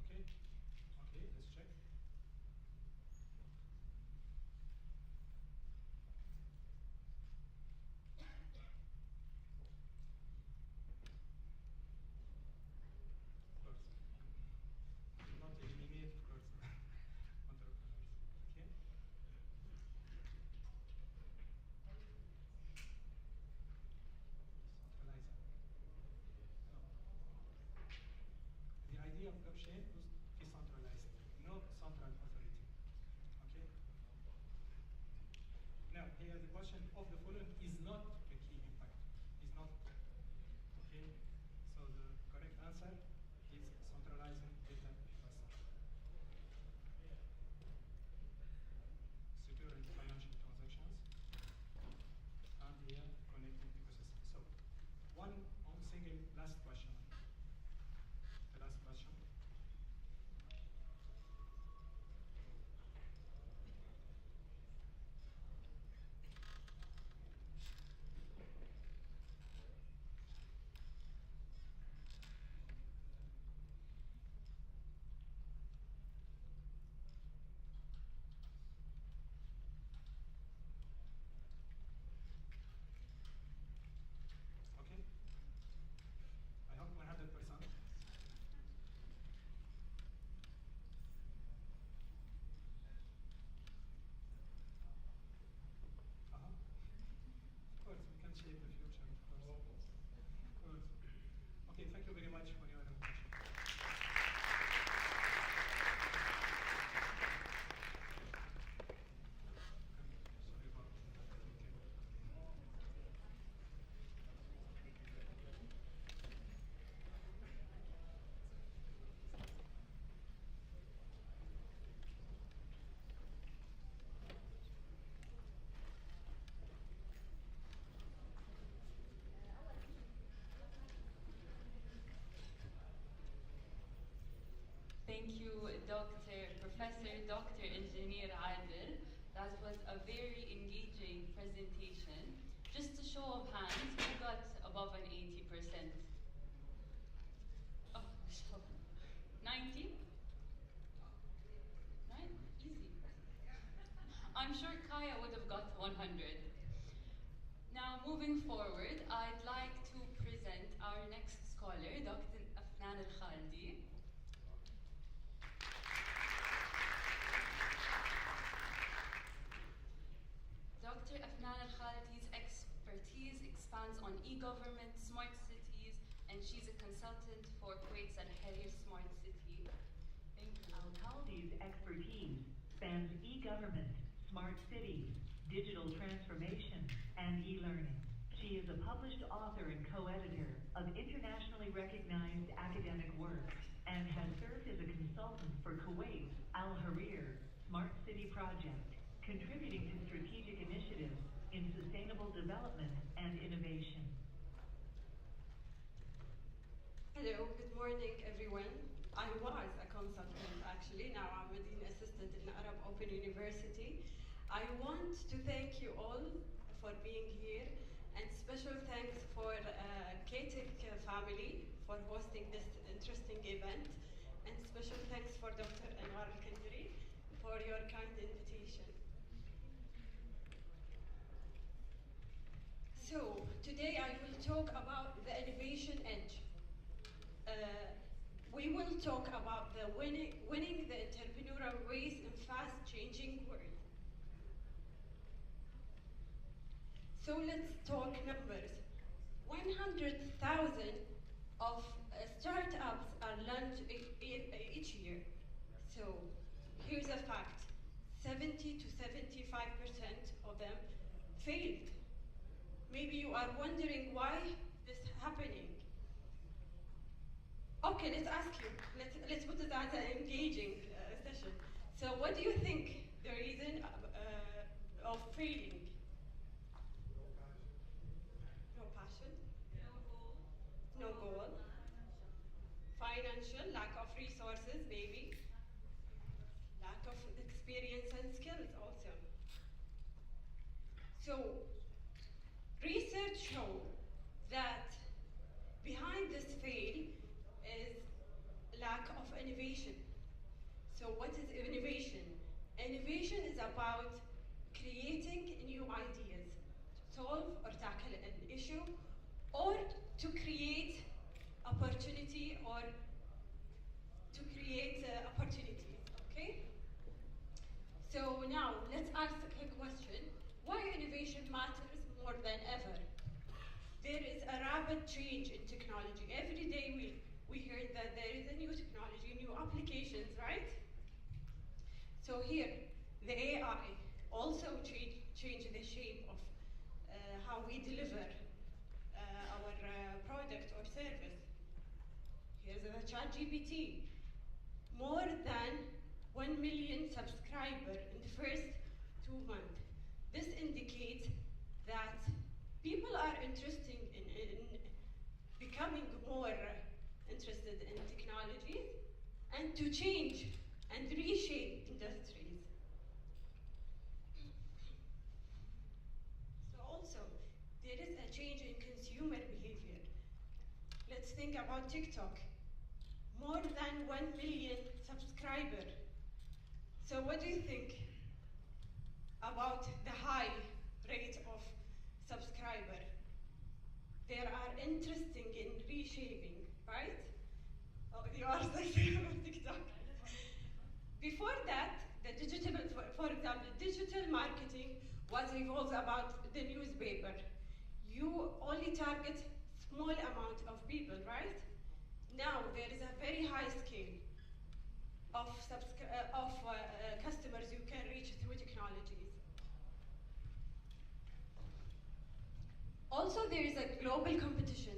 Okay, okay, let's check. Of course, not eliminate, of course, entrepreneurs. Okay. Centralizing. No. The idea of blockchain was decentralized, no central authority. Okay. Now, here the question of the following is not a key impact. Is not. Okay. So the correct answer is centralizing data infrastructure. Securing financial transactions and here connecting ecosystem. So one single last question. The last question. Okay. I hope 100%. Of course, we can shape the future, of course. Of course. Okay, thank you very much for your attention. Sorry about Thank you, Professor Dr. Engineer Adil. That was a very engaging presentation. Just a show of hands, who got above an 80%? Oh, 90? Right? Easy. I'm sure Kaya would have got 100. Now, moving forward, I'd like to present our next scholar, Dr. Afnan Al-Khaldi. Dr. Afnan Al-Khaldi's expertise expands on e-government, smart cities, and she's a consultant for Kuwait's Al-Harir Smart City. Thank you. Al-Khaldi's expertise spans e-government, smart cities, digital transformation, and e-learning. She is a published author and co-editor of internationally recognized academic work and has served as a consultant for Kuwait's Al-Harir Smart City Project, contributing to strategic initiatives in sustainable development and innovation. Hello, good morning everyone. I was a consultant actually, now I'm a dean assistant in Arab Open University. I want to thank you all for being here, and special thanks for ktech family for hosting this interesting event, and special thanks for Dr. Anwar Al-Kandari for your kind invitation. So today I will talk about the innovation edge. we will talk about the winning the entrepreneurial race in fast-changing world. So let's talk numbers. 100,000 of startups are launched each year. So here's a fact. 70 to 75% of them failed. Maybe you are wondering why this is happening. Okay, let's ask you. Let's put it as an engaging session. So what do you think the reason of failing? No passion? No goal? Financial, lack of resources maybe? Lack of experience and skills also. So, research shows that behind this fail is lack of innovation. So what is innovation? Innovation is about creating new ideas, solve or tackle an issue, or to create opportunity or to create opportunities, okay? So now let's ask a question. Why innovation matters more than ever? There is a rapid change in technology. Every day we hear that there is a new technology, new applications, right? So here, the AI also change the shape of how we deliver our product or service. Here's the ChatGPT. More than 1 million subscribers in the first 2 months. This indicates that people are interested in becoming more interested in technology and to change and reshape industries. So also, there is a change in consumer behavior. Let's think about TikTok. More than 1 million subscribers. So what do you think about the high rate of subscriber? They are interested in reshaping, right? Oh, you are saying on TikTok. Before that, the digital, for example, digital marketing was evolved about the newspaper. You only target small amount of people, right? Now there is a very high scale of customers you can reach through technologies. Also, there is a global competition.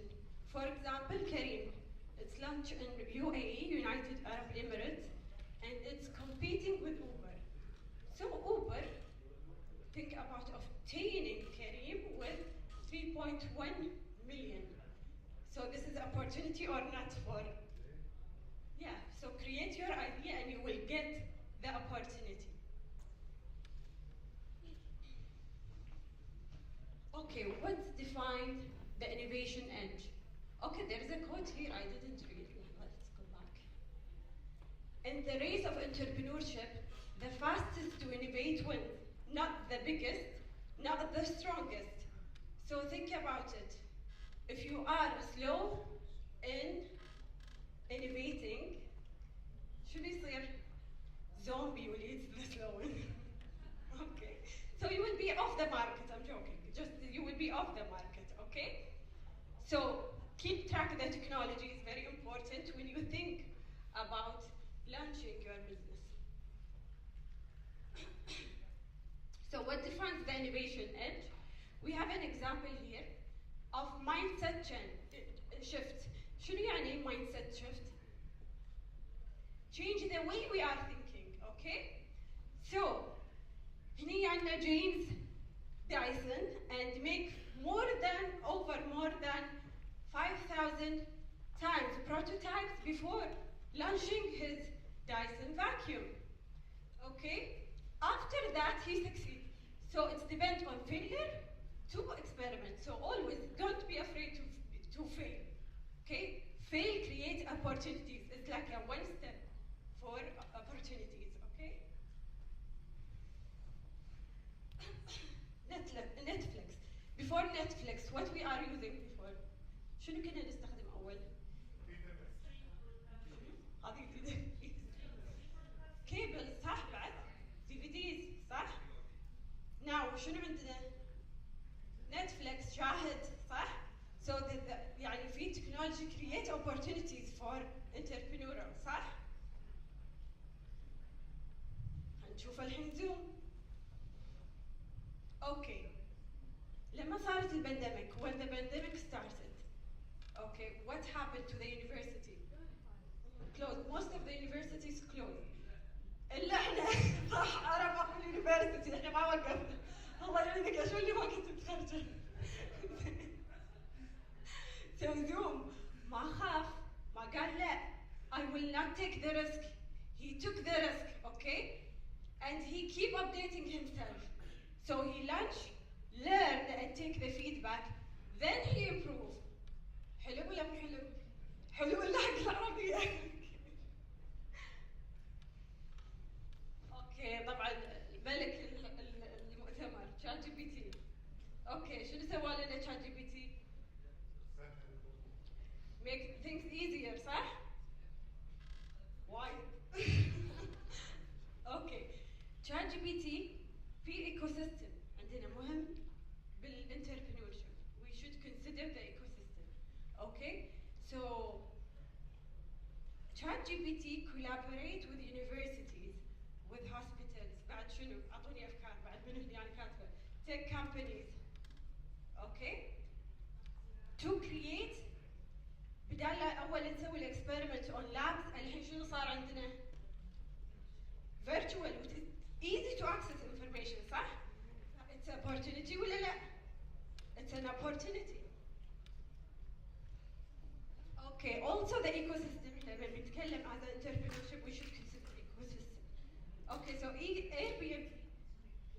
For example, Kareem, it's launched in UAE, United Arab Emirates, and it's competing with Uber. So Uber, think about obtaining Kareem with 3.1 million. So this is opportunity or not for? Yeah, so create your idea and you will get the opportunity. Okay, what's defined the innovation edge? Okay, there's a quote here I didn't read. Let's go back. In the race of entrepreneurship, the fastest to innovate wins, not the biggest, not the strongest. So think about it. If you are slow in innovating, شو بيصير؟ Zombie will eat the slow one. Okay, so you will be off the market. I'm joking. Just you will be off the market. Okay. So keep track of the technology is very important when you think about launching your business. So what defines the innovation edge? We have an example here of mindset shift. شنو يعني mindset shift? Change the way we are thinking, okay? So, هني عندنا James Dyson and make more than 5,000 times prototypes before launching his Dyson vacuum. Okay? After that, he succeeds. So it's depends on failure to experiment. So always don't be afraid to fail. Okay? Fail creates opportunities. It's like a one step for opportunities. Okay? Netflix. Before Netflix, what we are using before? شنو كنا نستخدم أول؟ شنو عندنا؟ نتفليكس شاهد صح؟ So يعني في technology create opportunities for entrepreneurial صح؟ هنشوف الحين زوم. اوكي. لما صارت البانديميك when the pandemic started okay what happened to the university closed most of the universities closed الا احنا صح عرب اليونيفرسيتي احنا ما وقفنا الله يعينك شو اللي ما كنت متخرجه so زوم ما خاف ما قال لا I will not take the risk he took the risk okay and he keep updating himself so he launched learn and take the feedback then he improve حلو ولا مو حلو؟ حلو ولا حق العربية؟ اوكي طبعا ملك المؤتمر شات جي بي تي اوكي شنو سوى لنا شات جي بي تي؟ make things easier صح؟ وايد اوكي شات جي بي تي في ايكو سيستم عندنا مهم بالانتربرينورشيب we should consider the ecosystem okay so ChatGPT collaborate with universities with hospitals بعد شنو اعطوني افكار بعد من اللي انا كاتبه tech companies okay to create بدال اول نسوي الاكسبيرمنت on labs الحين شنو صار عندنا virtual which is easy to access information صح it's an opportunity ولا لا it's an opportunity okay also the ecosystem لما بنتكلم as an entrepreneurship we should consider ecosystem okay so Airbnb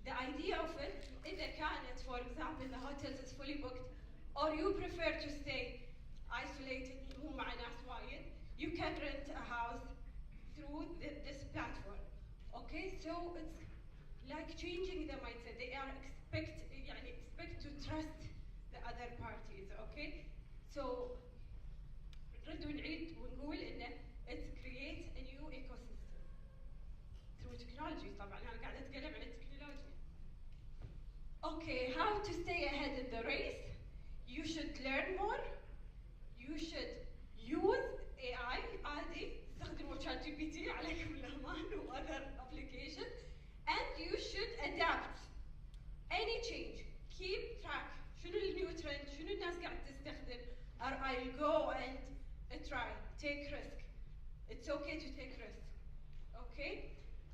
the idea of it إذا كانت for example the hotels is fully booked or you prefer to stay isolated مو مع ناس وايد you can rent a house through this platform okay so it's like changing the mindset they are expect to trust the other parties okay so نرد ونعيد ونقول انه it creates a new ecosystem through technology طبعا انا قاعده اتكلم عن التكنولوجيا okay how to stay ahead in the race you should learn more you should use AI عادي استخدموا chat GPT عليكم الامان و other applications and you should adapt any change keep track شنو النيو ترند شنو الناس قاعد تستخدم or I'll go and try take risk it's okay to take risk okay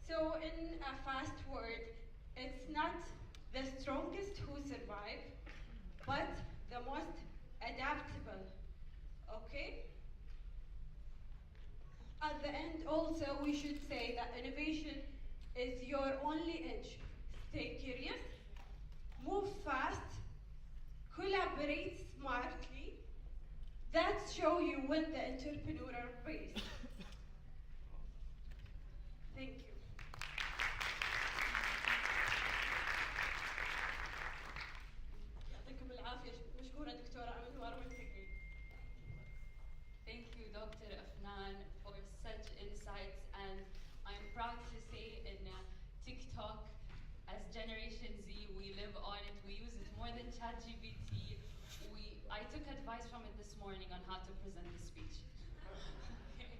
so in a fast word it's not the strongest who survive but the most adaptable okay at the end also we should say that innovation is your only edge stay curious move fast collaborate smartly that show you win the entrepreneurial race thank you يعطيكم العافية مشكورة دكتورة أنوار منتقي Thank you, Dr. Afnan, for such insights, and I'm proud to say in TikTok, as Generation Z, we live on it, we use it more than ChatGPT. I took advice from it this morning on how to present the speech. Okay.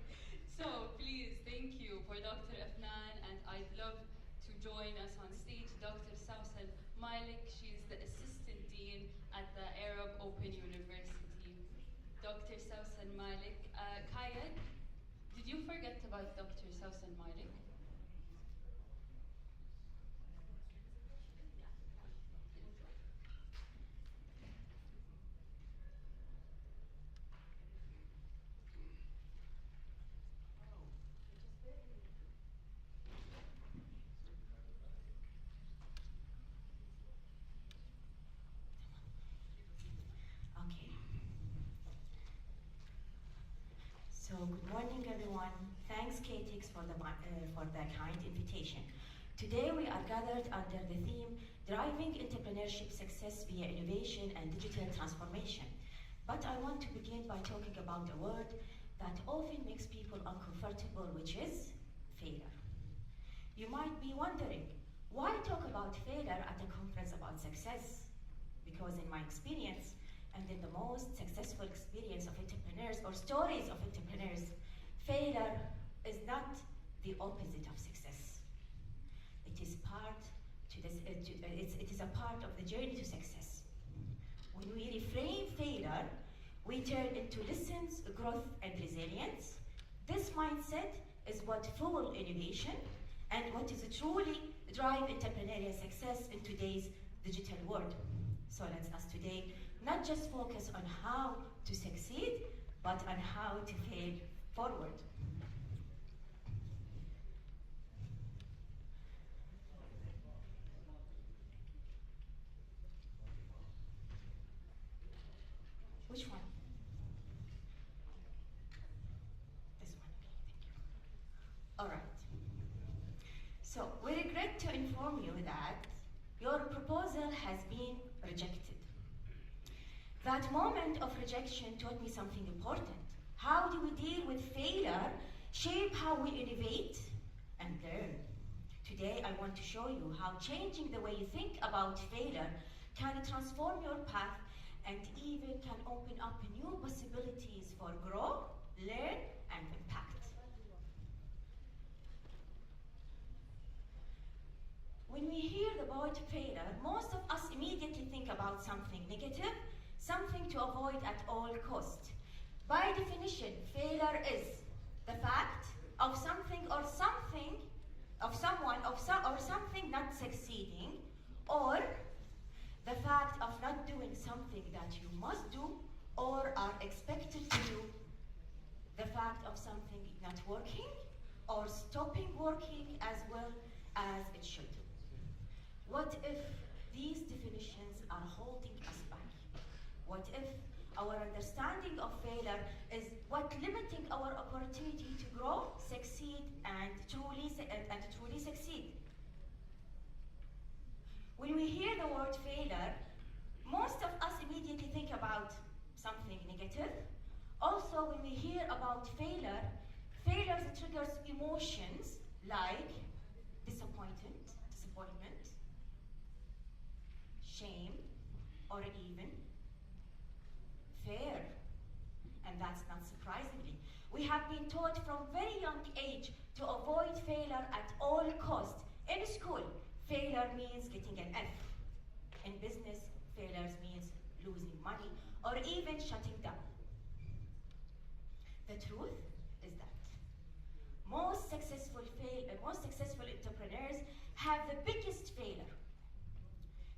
So please, thank you for Dr. Afnan, and I'd love to join us on stage Dr. Sausan Malik. She's the Assistant Dean at the Arab Open University. Dr. Sausan Malik. Kaya, did you forget about Dr. Sausan Malik? So good morning, everyone. Thanks, ktech, for the kind invitation. Today we are gathered under the theme Driving Entrepreneurship Success via Innovation and Digital Transformation. But I want to begin by talking about a word that often makes people uncomfortable, which is failure. You might be wondering, Why talk about failure at a conference about success? Because in my experience, and in the most successful experience of entrepreneurs or stories of entrepreneurs, failure is not the opposite of success. It is it is a part of the journey to success. When we reframe failure, we turn into lessons, growth, and resilience. This mindset is what fuels innovation and what is truly drive entrepreneurial success in today's digital world. So let's us today not just focus on how to succeed, but on how to fail forward. Which one? This one, okay, thank you. All right. So we regret to inform you that your proposal has been rejected. That moment of rejection taught me something important. How do we deal with failure, shape how we innovate and learn. Today I want to show you how changing the way you think about failure can transform your path and even can open up new possibilities for growth, learn, and impact. When we hear the word failure, most of us immediately think about something negative, something to avoid at all costs. By definition, failure is the fact of something or something, of someone or something not succeeding, or the fact of not doing something that you must do or are expected to do, the fact of something not working or stopping working as well as it should. What if these definitions are holding us back? What if our understanding of failure is what limiting our opportunity to grow, succeed, and truly succeed? When we hear the word failure, most of us immediately think about something negative. Also, when we hear about failure triggers emotions like disappointment, shame, or even fear. And that's not surprisingly. We have been taught from very young age to avoid failure at all costs. In school, failure means getting an F. In business, failure means losing money or even shutting down. The truth is that most successful entrepreneurs have the biggest failure.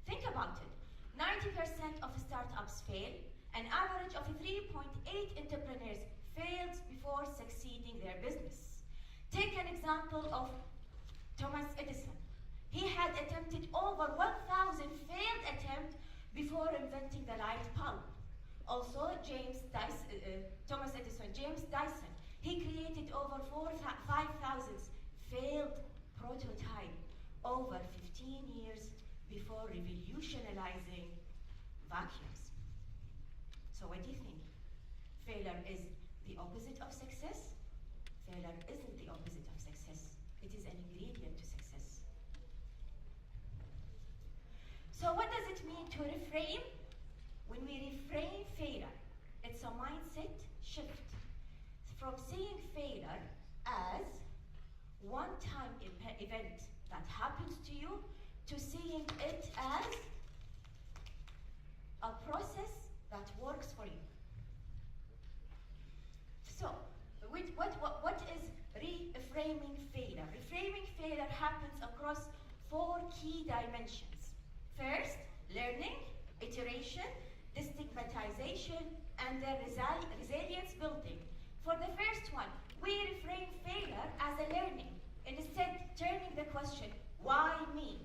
Think about it. 90% of startups fail. An average of 3.8 entrepreneurs failed before succeeding their business. Take an example of Thomas Edison. He had attempted over 1,000 failed attempts before inventing the light bulb. Also, Thomas Edison, James Dyson, he created over 5,000 failed prototypes over 15 years before revolutionizing vacuums. So what do you think? Failure is the opposite of success? Failure isn't the opposite of success. It is an ingredient to success. So what does it mean to reframe? When we reframe failure, it's a mindset shift from seeing failure as one-time event that happens to you to seeing it as a process that works for you. So, what is reframing failure? Reframing failure happens across 4 key dimensions. First, learning, iteration, destigmatization, and the resilience building. For the first one, we reframe failure as a learning, instead turning the question, why me,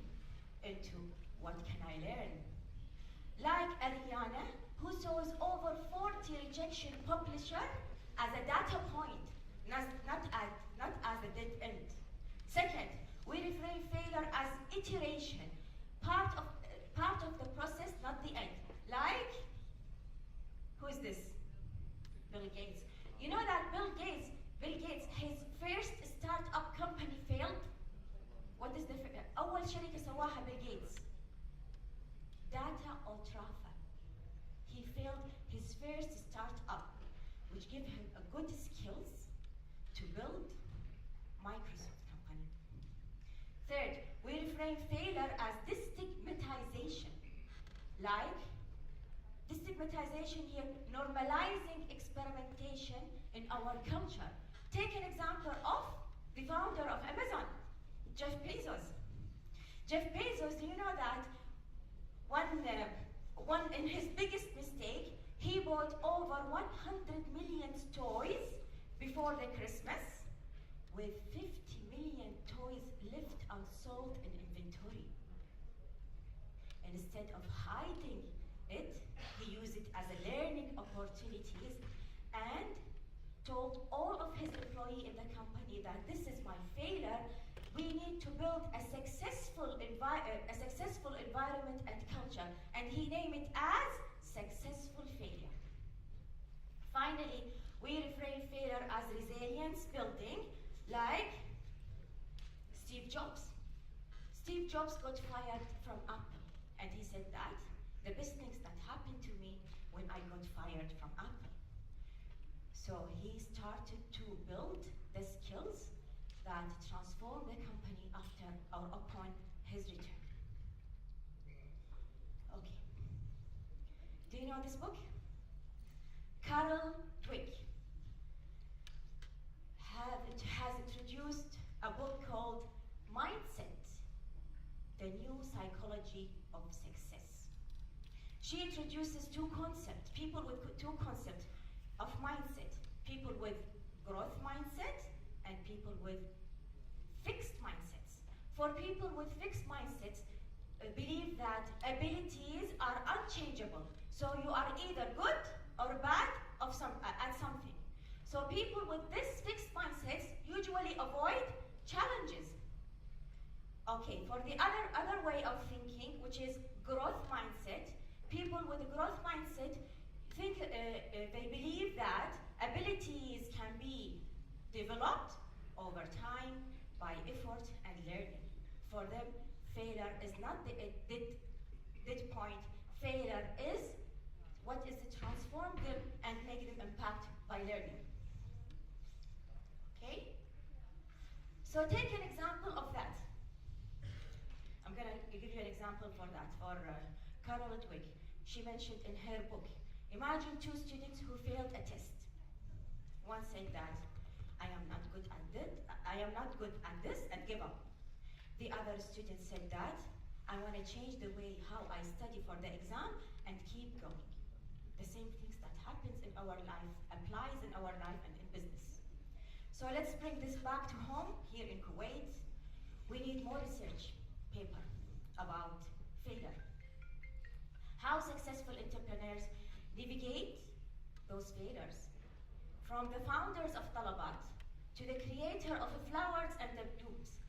into what can I learn? Like Ariana, who saws over 40 rejection publisher as a data point, not as a dead end. Second, we reframe failure as iteration, part of the process, not the end. Like, who is this? Bill Gates. You know that Bill Gates, his first startup company failed. What is the أول شركة give him a good skills to build Microsoft company. Third, we reframe failure as destigmatization. Like, destigmatization here, normalizing experimentation in our culture. Take an example of the founder of Amazon, Jeff Bezos. Jeff Bezos, do you know that one in his biggest mistake, he bought over 100 million toys before the Christmas, with 50 million toys left unsold in inventory. Instead of hiding it, he used it as a learning opportunities and told all of his employees in the company that this is my failure. We need to build a successful environment and culture, and he named it as successful failure. Finally, we reframe failure as resilience building, like Steve Jobs. Steve Jobs got fired from Apple, and he said that the best things that happened to me when I got fired from Apple. So he started to build the skills that transformed the company after or upon his return. Okay. Do you know this book? Carol Dweck has introduced a book called Mindset, the New Psychology of Success. She introduces two concepts, people with two concepts of mindset, people with growth mindset and people with fixed mindsets. For people with fixed mindsets, believe that abilities are unchangeable. So you are either good or bad at something. So people with this fixed mindsets usually avoid challenges. Okay, for the other way of thinking, which is growth mindset, people with a growth mindset think they believe that abilities can be developed over time by effort and learning. For them, failure is not the dead point. Failure is what is to transform them and make them impact by learning. Okay? So take an example of that. I'm going to give you an example for that, for Carol Dweck. She mentioned in her book, imagine two students who failed a test. One said that, I am not good at this, and give up. The other student said that, I want to change the way how I study for the exam and keep going. The same things that happens in our life applies in our life and in business. So let's bring this back to home here in Kuwait. We need more research paper about failure. How successful entrepreneurs navigate those failures. From the founders of Talabat to the creator of the flowers and the blooms.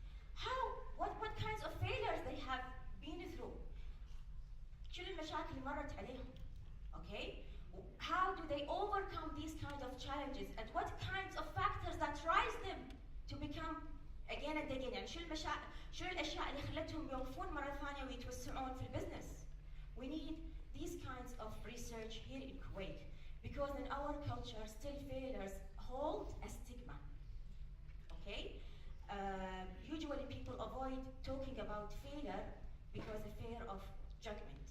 What kinds of failures they have been through. شو المشاكل اللي مرت عليهم. Okay? How do they overcome these kinds of challenges, and what kinds of factors that rise them to become again and again. يعني شو الاشياء اللي خلتهم يوقفون مرة ثانية ويتوسعون في البزنس. We need these kinds of research here in Kuwait, because in our culture still failures hold a stigma. Okay? Usually people avoid talking about failure because of fear of judgment.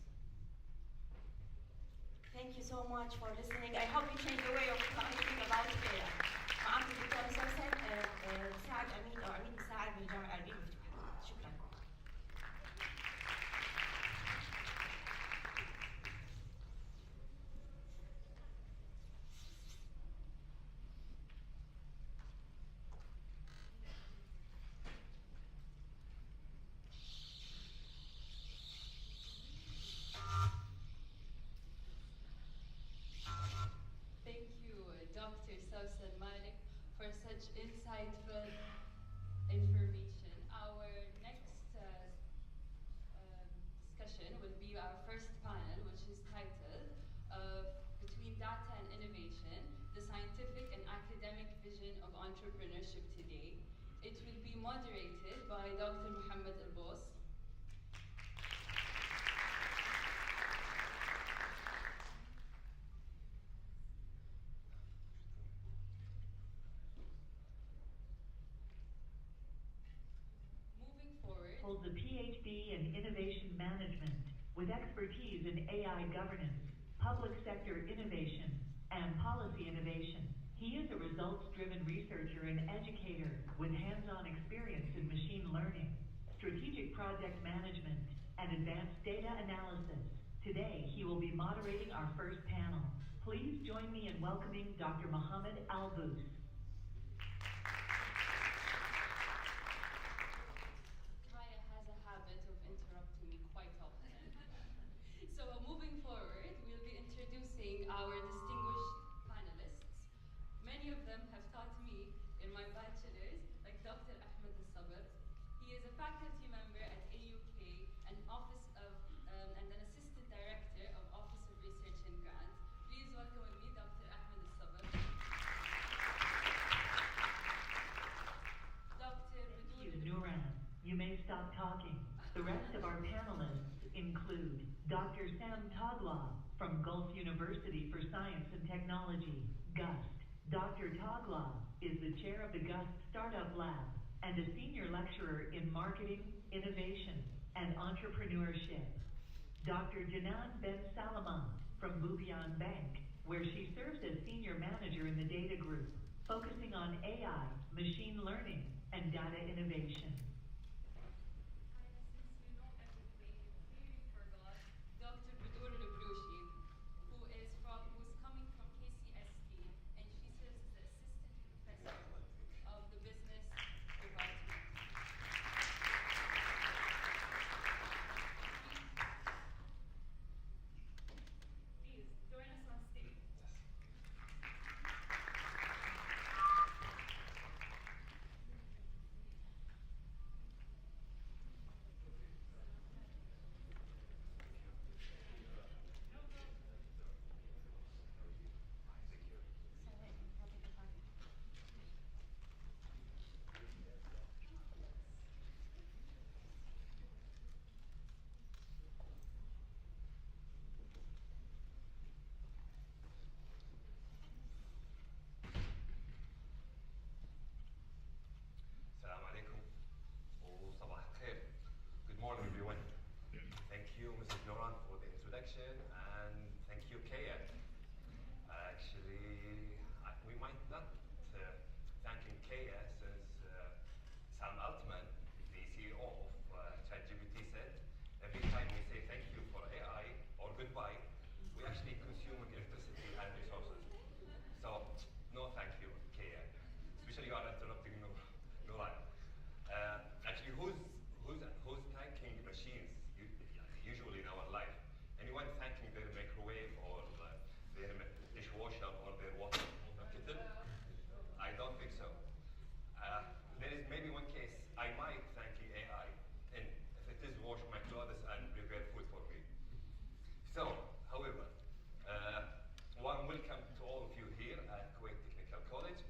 Thank you so much for listening. I hope you change the way of thinking about failure. معكم الدكتورة سوسن مساعد أمين أو عميد مساعد من الجامعة العربية المفتوحة. شكرا. Thank you, Dr. Sausan Malik, for such insightful information. Our next discussion will be our first panel, which is titled Between Data and Innovation, the Scientific and Academic Vision of Entrepreneurship Today. It will be moderated by Dr. Muhammad Al-Bos. holds a PhD in Innovation Management with expertise in AI governance, public sector innovation, and policy innovation. He is a results-driven researcher and educator with hands-on experience in machine learning, strategic project management, and advanced data analysis. Today, he will be moderating our first panel. Please join me in welcoming Dr. Mohammed Al-Bous. Kaya has a habit of interrupting me quite often. So moving forward, we'll be introducing our distinguished panelists. Many of them have taught me in my bachelor's, like Dr. Ahmed Al-Sabr. He is a faculty member at AUK and and an assistant director of Office of Research and Grants. Please welcome with me Dr. Ahmed Al-Sabr. Dr. Thank you, Nuran. You may stop talking. The rest of our panelists include Dr. Sam Tagla from Gulf University for Science and Technology, GUST. Dr. Tagla is the chair of the GUST Startup Lab and a senior lecturer in marketing, innovation, and entrepreneurship. Dr. Janan Ben Salama from Bubian Bank, where she serves as senior manager in the data group, focusing on AI, machine learning, and data innovation. Since you know everything, you clearly forgot Dr. Budur Lublushi, who's coming from KCST, and she serves as the assistant professor of the business department. Please join us on stage. Assalamu alaikum. Sabah khair. Good morning, everyone. Thank you, Mrs. Noran, for the introduction, and thank you, Kaya. Actually, we might not thanking Kaya since Sam Altman, the CEO of ChatGPT, said every time we say thank you for AI or goodbye, we actually consuming electricity and resources. So, no thank you, Kaya. Especially you are interrupting Nuran. Actually, who's thanking machines usually in our life? Anyone thanking their microwave or their dishwasher or their water kettle? I don't think so. There is maybe one case I might thanking AI, and if it is wash my clothes and prepare food for me. So, however, warm welcome to all of you here at Kuwait Technical College.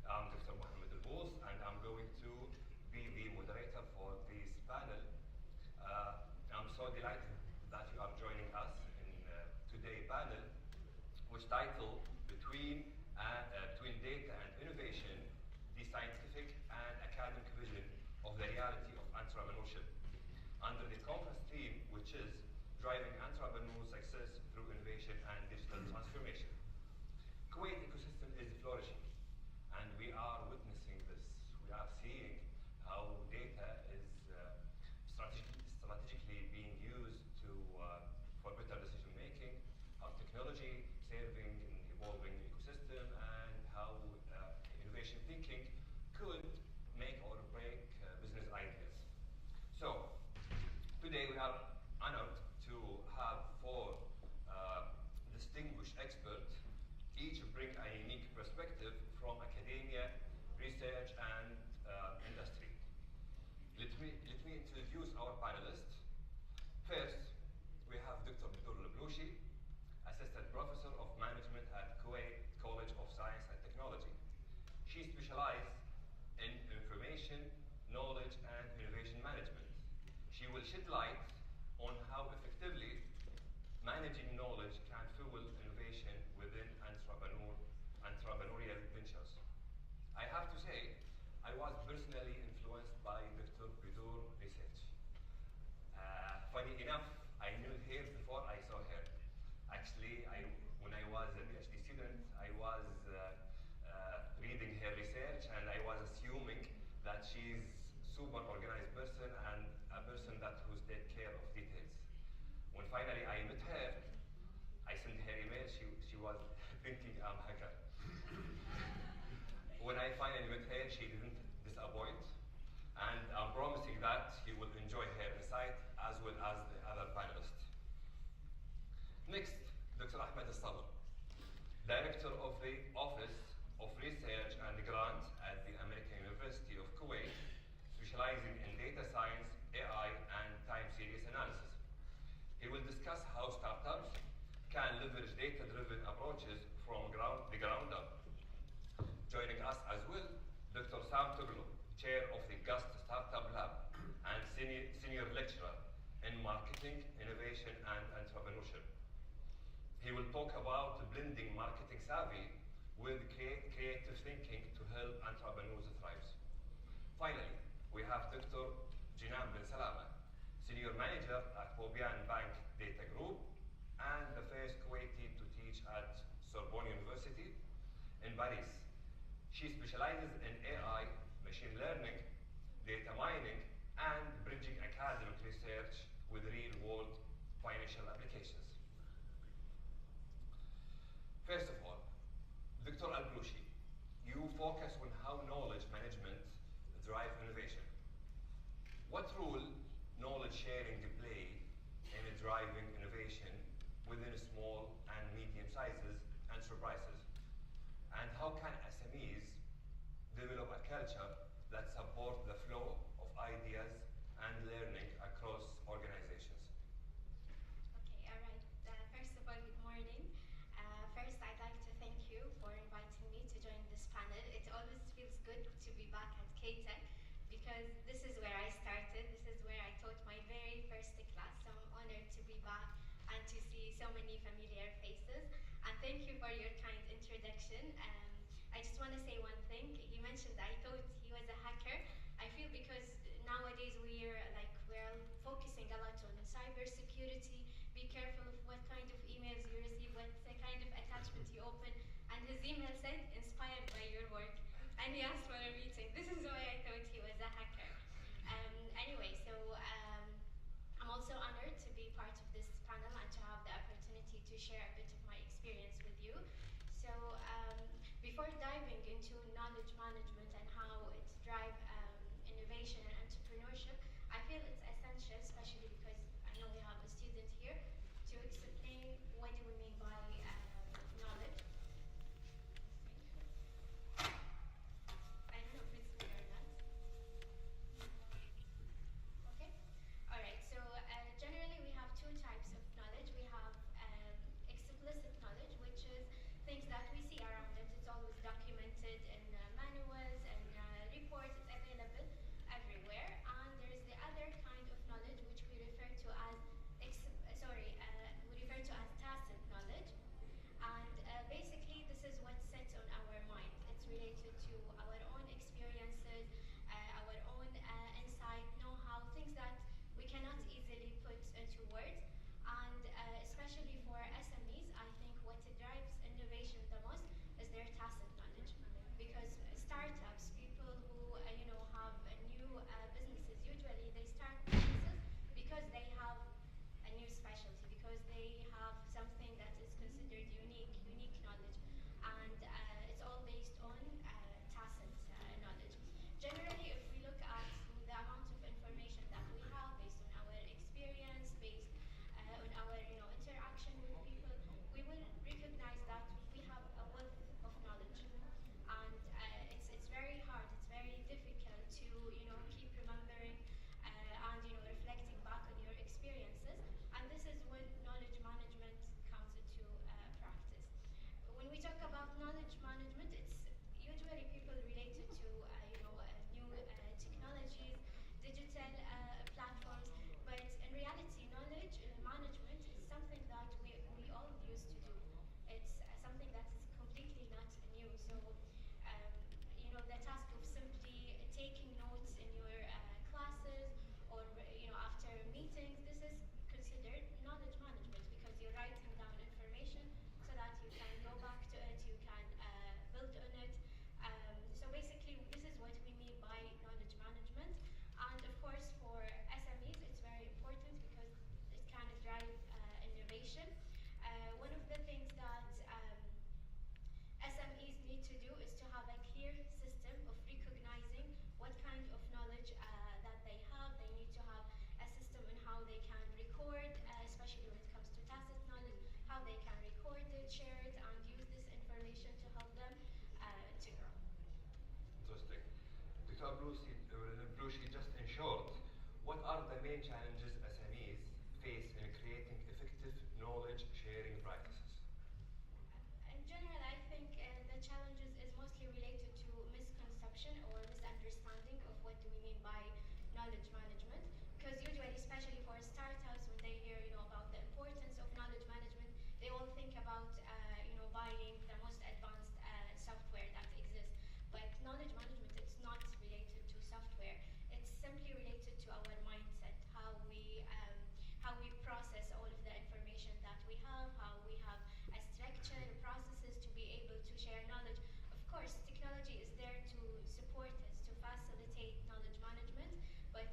I'm Dr. Mohammed Al-Bous, and I'm going to be the moderator for this panel. I'm so delighted that you are joining us in today's panel, which titled between Data and Innovation, the Scientific and Academic Vision of the Reality of Entrepreneurship, under the conference theme, which is Driving Entrepreneurial Success Through Innovation and Digital Transformation. Kuwait ecosystem is flourishing, and we are witnessing this. We are seeing how data is strategically being used for better decision making, how technology serving an evolving ecosystem, and how innovation thinking could make or break business ideas. So, today we are honored to have four distinguished experts, each bring a unique perspective from academia, research, and industry. Let me introduce our panelists. First, we have Dr. Budur Lublushi, Assistant Professor of Management at Kuwait College of Science and Technology. She specializes in information, knowledge, and innovation management. She will shed light on how effectively managing knowledge can fuel innovation within entrepreneurial ventures. I have to say, I was personally influenced by Dr. Budur research. student, I was reading her research, and I was assuming that she's super organized person and a person that who's take care of details. When finally I met her, I sent her email. She was thinking I'm hacker. When I finally met her, she didn't disappoint, and I'm promising that you will enjoy her insight as well as the other panelists. Next, Dr. Ahmed Al-Sabr, Director of the Office of Research and Grant at the American University of Kuwait, specializing in data science, AI, and time series analysis. He will discuss how startups can leverage data-driven approaches from the ground up. Joining us as well, Dr. Sam Tuglu, Chair of the GUST Startup Lab and Senior Lecturer in Marketing, Innovation, and Entrepreneurship. He will talk about blending marketing savvy with creative thinking to help entrepreneurs thrive. Finally, we have Dr. Jinan Ben Salama, Senior Manager at Bobian Bank Data Group and the first Kuwaiti to teach at Sorbonne University in Paris. She specializes in AI, machine learning, data mining, and bridging academic research with real-world financial applications. First of all, Dr. Al-Brouchi, you focus on how knowledge management drives innovation. What role knowledge sharing play in driving innovation within small and medium-sized enterprises? And how can SMEs develop a culture that supports the flow of ideas and learning across organizations? Okay, all right. First of all, good morning. First, I'd like to thank you for inviting me to join this panel. It always feels good to be back at ktech because this is where I started. This is where I taught my very first class. So I'm honored to be back and to see so many familiar faces. And thank you for your kind introduction. I just want to say one thing. He mentioned I thought he was a hacker. I feel because nowadays we're focusing a lot on cybersecurity. Be careful of what kind of emails you receive, what kind of attachment you open. And his email said, inspired by your work. And he asked for a meeting. This is why I thought he was a hacker. Anyway, so I'm also honored to be part of this panel and to have the opportunity to share a bit of my experience with you. So before diving into knowledge management and how it drives innovation and entrepreneurship, I feel it's essential, especially because I know we have a student here, to explain what do we mean by knowledge. I don't know if it's clear or not. Okay. All right. So generally, we have two types of knowledge. We have explicit knowledge, which is things that we see around us. It's always documented in manuals and reports. It's available everywhere. And there's the other kind of knowledge, which we refer to as tacit knowledge. And basically, this is what sits on our mind. It's related to our own experiences, our own insight, know-how, things that we cannot easily put into words. And especially for SMEs, I think what drives innovation the most is their tacit knowledge. Because startups, people who have new businesses, usually they start businesses because they have a new specialty, because they have something that is considered unique knowledge. And it's all based on tacit knowledge. Generally, if we look at the amount of information that we have based on our experience, based on our interaction with people, we will recognize that we have a wealth of knowledge. And it's very hard, it's very difficult to keep remembering and reflecting back on your experiences. And this is when knowledge management comes into practice. When we talk about knowledge management, it's usually people related to new technologies, digital platforms. But in reality, knowledge management is something that we all used to do. It's something that is completely not new. So the task of simply taking notes in your classes or after meetings, this is considered knowledge management because you're writing down information so that you can go back to it information. One of the things that SMEs need to do is to have a clear system of recognizing what kind of knowledge that they have. They need to have a system on how they can record, especially when it comes to tacit knowledge, how they can record it, share it, and use this information to help them to grow. Interesting. Dr. Blushi, just in short, what are the main challenges SMEs face in creating effective knowledge sharing practices? In general, I think the challenges is mostly related to misconception or misunderstanding of what do we mean by knowledge management. Because usually, especially for startups, when they hear about the importance of knowledge management, they all think about buying the most advanced software that exists. But knowledge management, it's not related to software. It's simply related to our mindset, how we process all of the information that we have, how we have a structure, processes to be able to share knowledge. Of course, technology is there to support us, to facilitate knowledge management, but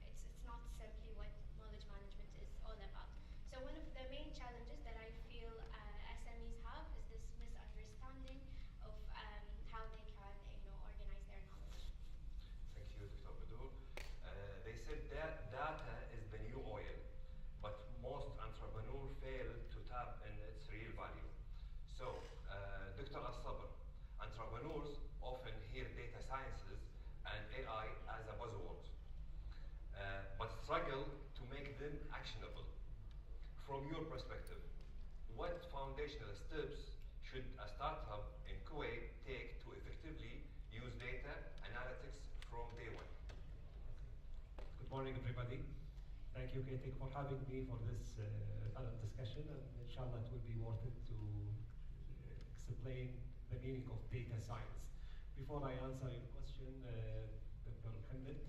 it's not simply what knowledge management is all about. So one of the main challenges that I feel SMEs have is this misunderstanding of how they can organize their knowledge. Thank you, Dr. Badur. They said that data is the new oil, but most entrepreneurs fail to tap in its real value. So, Dr. Al-Sabr, entrepreneurs often hear data sciences and AI as a buzzword, but struggle to make them actionable. From your perspective, what foundational steps should a startup in Kuwait take to effectively use data analytics from day one? Good morning, everybody. Thank you, ktech, for having me for this discussion, and inshallah it will be worth it to explain the meaning of data science. Before I answer your question, Dr. Mohammed,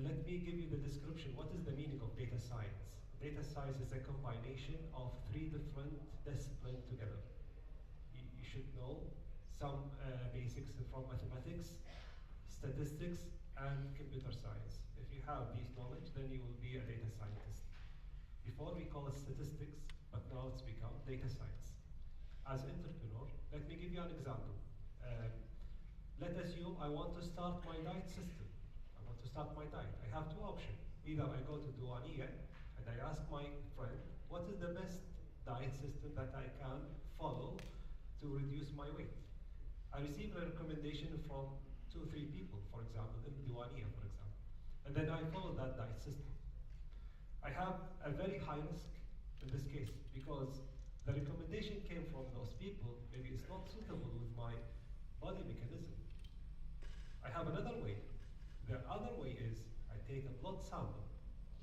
let me give you the description. What is the meaning of data science? Data science is a combination of three different disciplines together. You should know some basics from mathematics, statistics, and computer science. If you have these knowledge, then you will be a data scientist. Before we call it statistics, but now it's become data science. As an entrepreneur, let me give you an example. Let's assume I want to start my diet system. I want to start my diet. I have two options. Either I go to Duania and I ask my friend, what is the best diet system that I can follow to reduce my weight? I receive a recommendation from 2 or 3 people, for example, in Duania, for example. And then I follow that diet system. I have a very high risk in this case because the recommendation came from those people, maybe it's not suitable with my body mechanism. I have another way. The other way is I take a blood sample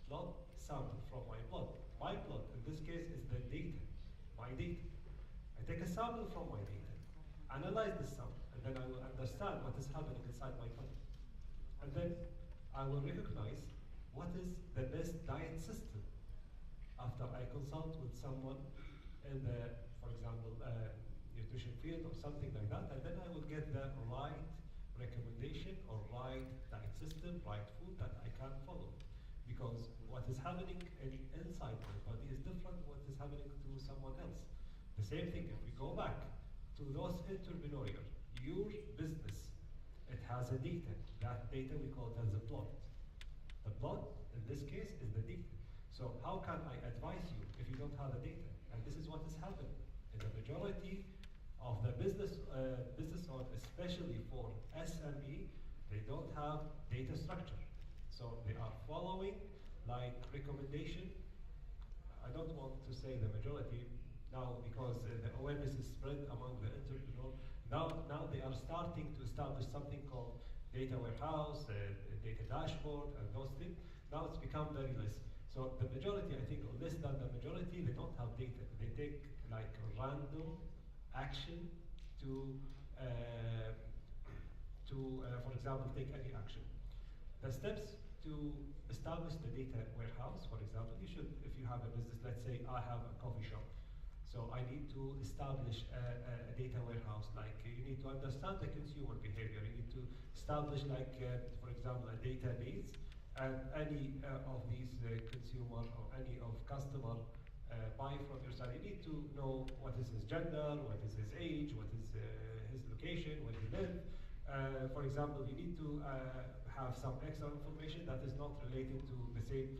from my blood. My blood, in this case, is the data, my data. I take a sample from my data, analyze the sample, and then I will understand what is happening inside my body. And then I will recognize what is the best diet system after I consult with someone in the, for example, nutrition field or something like that, and then I will get the right recommendation or right diet system, right food that I can follow. Because what is happening inside my body is different from what is happening to someone else. The same thing, if we go back to those entrepreneurial, your business, it has a data. That data we call it as a plot. The plot, in this case, is the data. So how can I advise you if you don't have the data? And this is what is happening. In the majority of the business owners, especially for SME, they don't have data structure. So they are following like recommendation. I don't want to say the majority now because the awareness is spread among the entrepreneurs. Now they are starting to establish something called data warehouse, data dashboard, and those things. Now it's become very less. So the majority, I think, or less than the majority, they don't have data. They take like a random action to for example, take any action. The steps to establish the data warehouse, for example, you should, if you have a business, let's say I have a coffee shop. So I need to establish a data warehouse. Like you need to understand the consumer behavior. You need to establish, like, for example, a database, and any of these consumer or any of customer buy from your side, you need to know what is his gender, what is his age, what is his location, where he lives. For example, you need to have some extra information that is not related to the same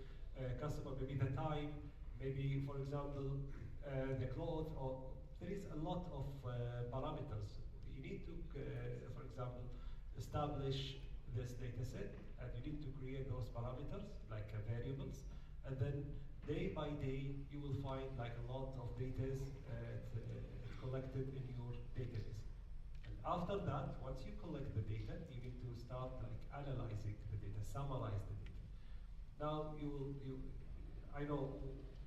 customer, maybe the time, maybe, for example, the clothes, or there is a lot of parameters. You need to, for example, establish this data set, and you need to create those parameters, like variables, and then day by day, you will find like a lot of data collected in your database. And after that, once you collect the data, you need to start like analyzing the data, summarize the data. Now I know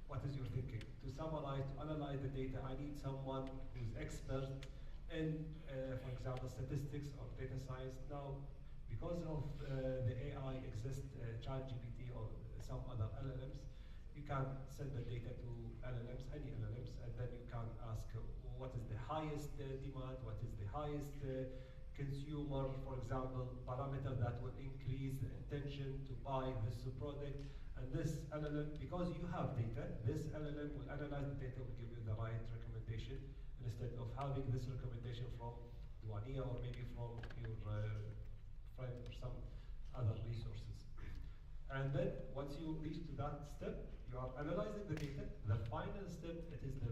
what is your thinking. To summarize, to analyze the data, I need someone who's expert in, for example, statistics or data science. Now, because of the AI exists, ChatGPT or some other LLMs, you can send the data to LLMs, any LLMs, and then you can ask what is the highest demand, what is the highest consumer, for example, parameter that will increase the intention to buy this product. And this LLM, because you have data, this LLM will analyze the data, will give you the right recommendation, instead of having this recommendation from Duania or maybe from your friend or some other resources. And then once you reach to that step, you are analyzing the data. The final step, it is the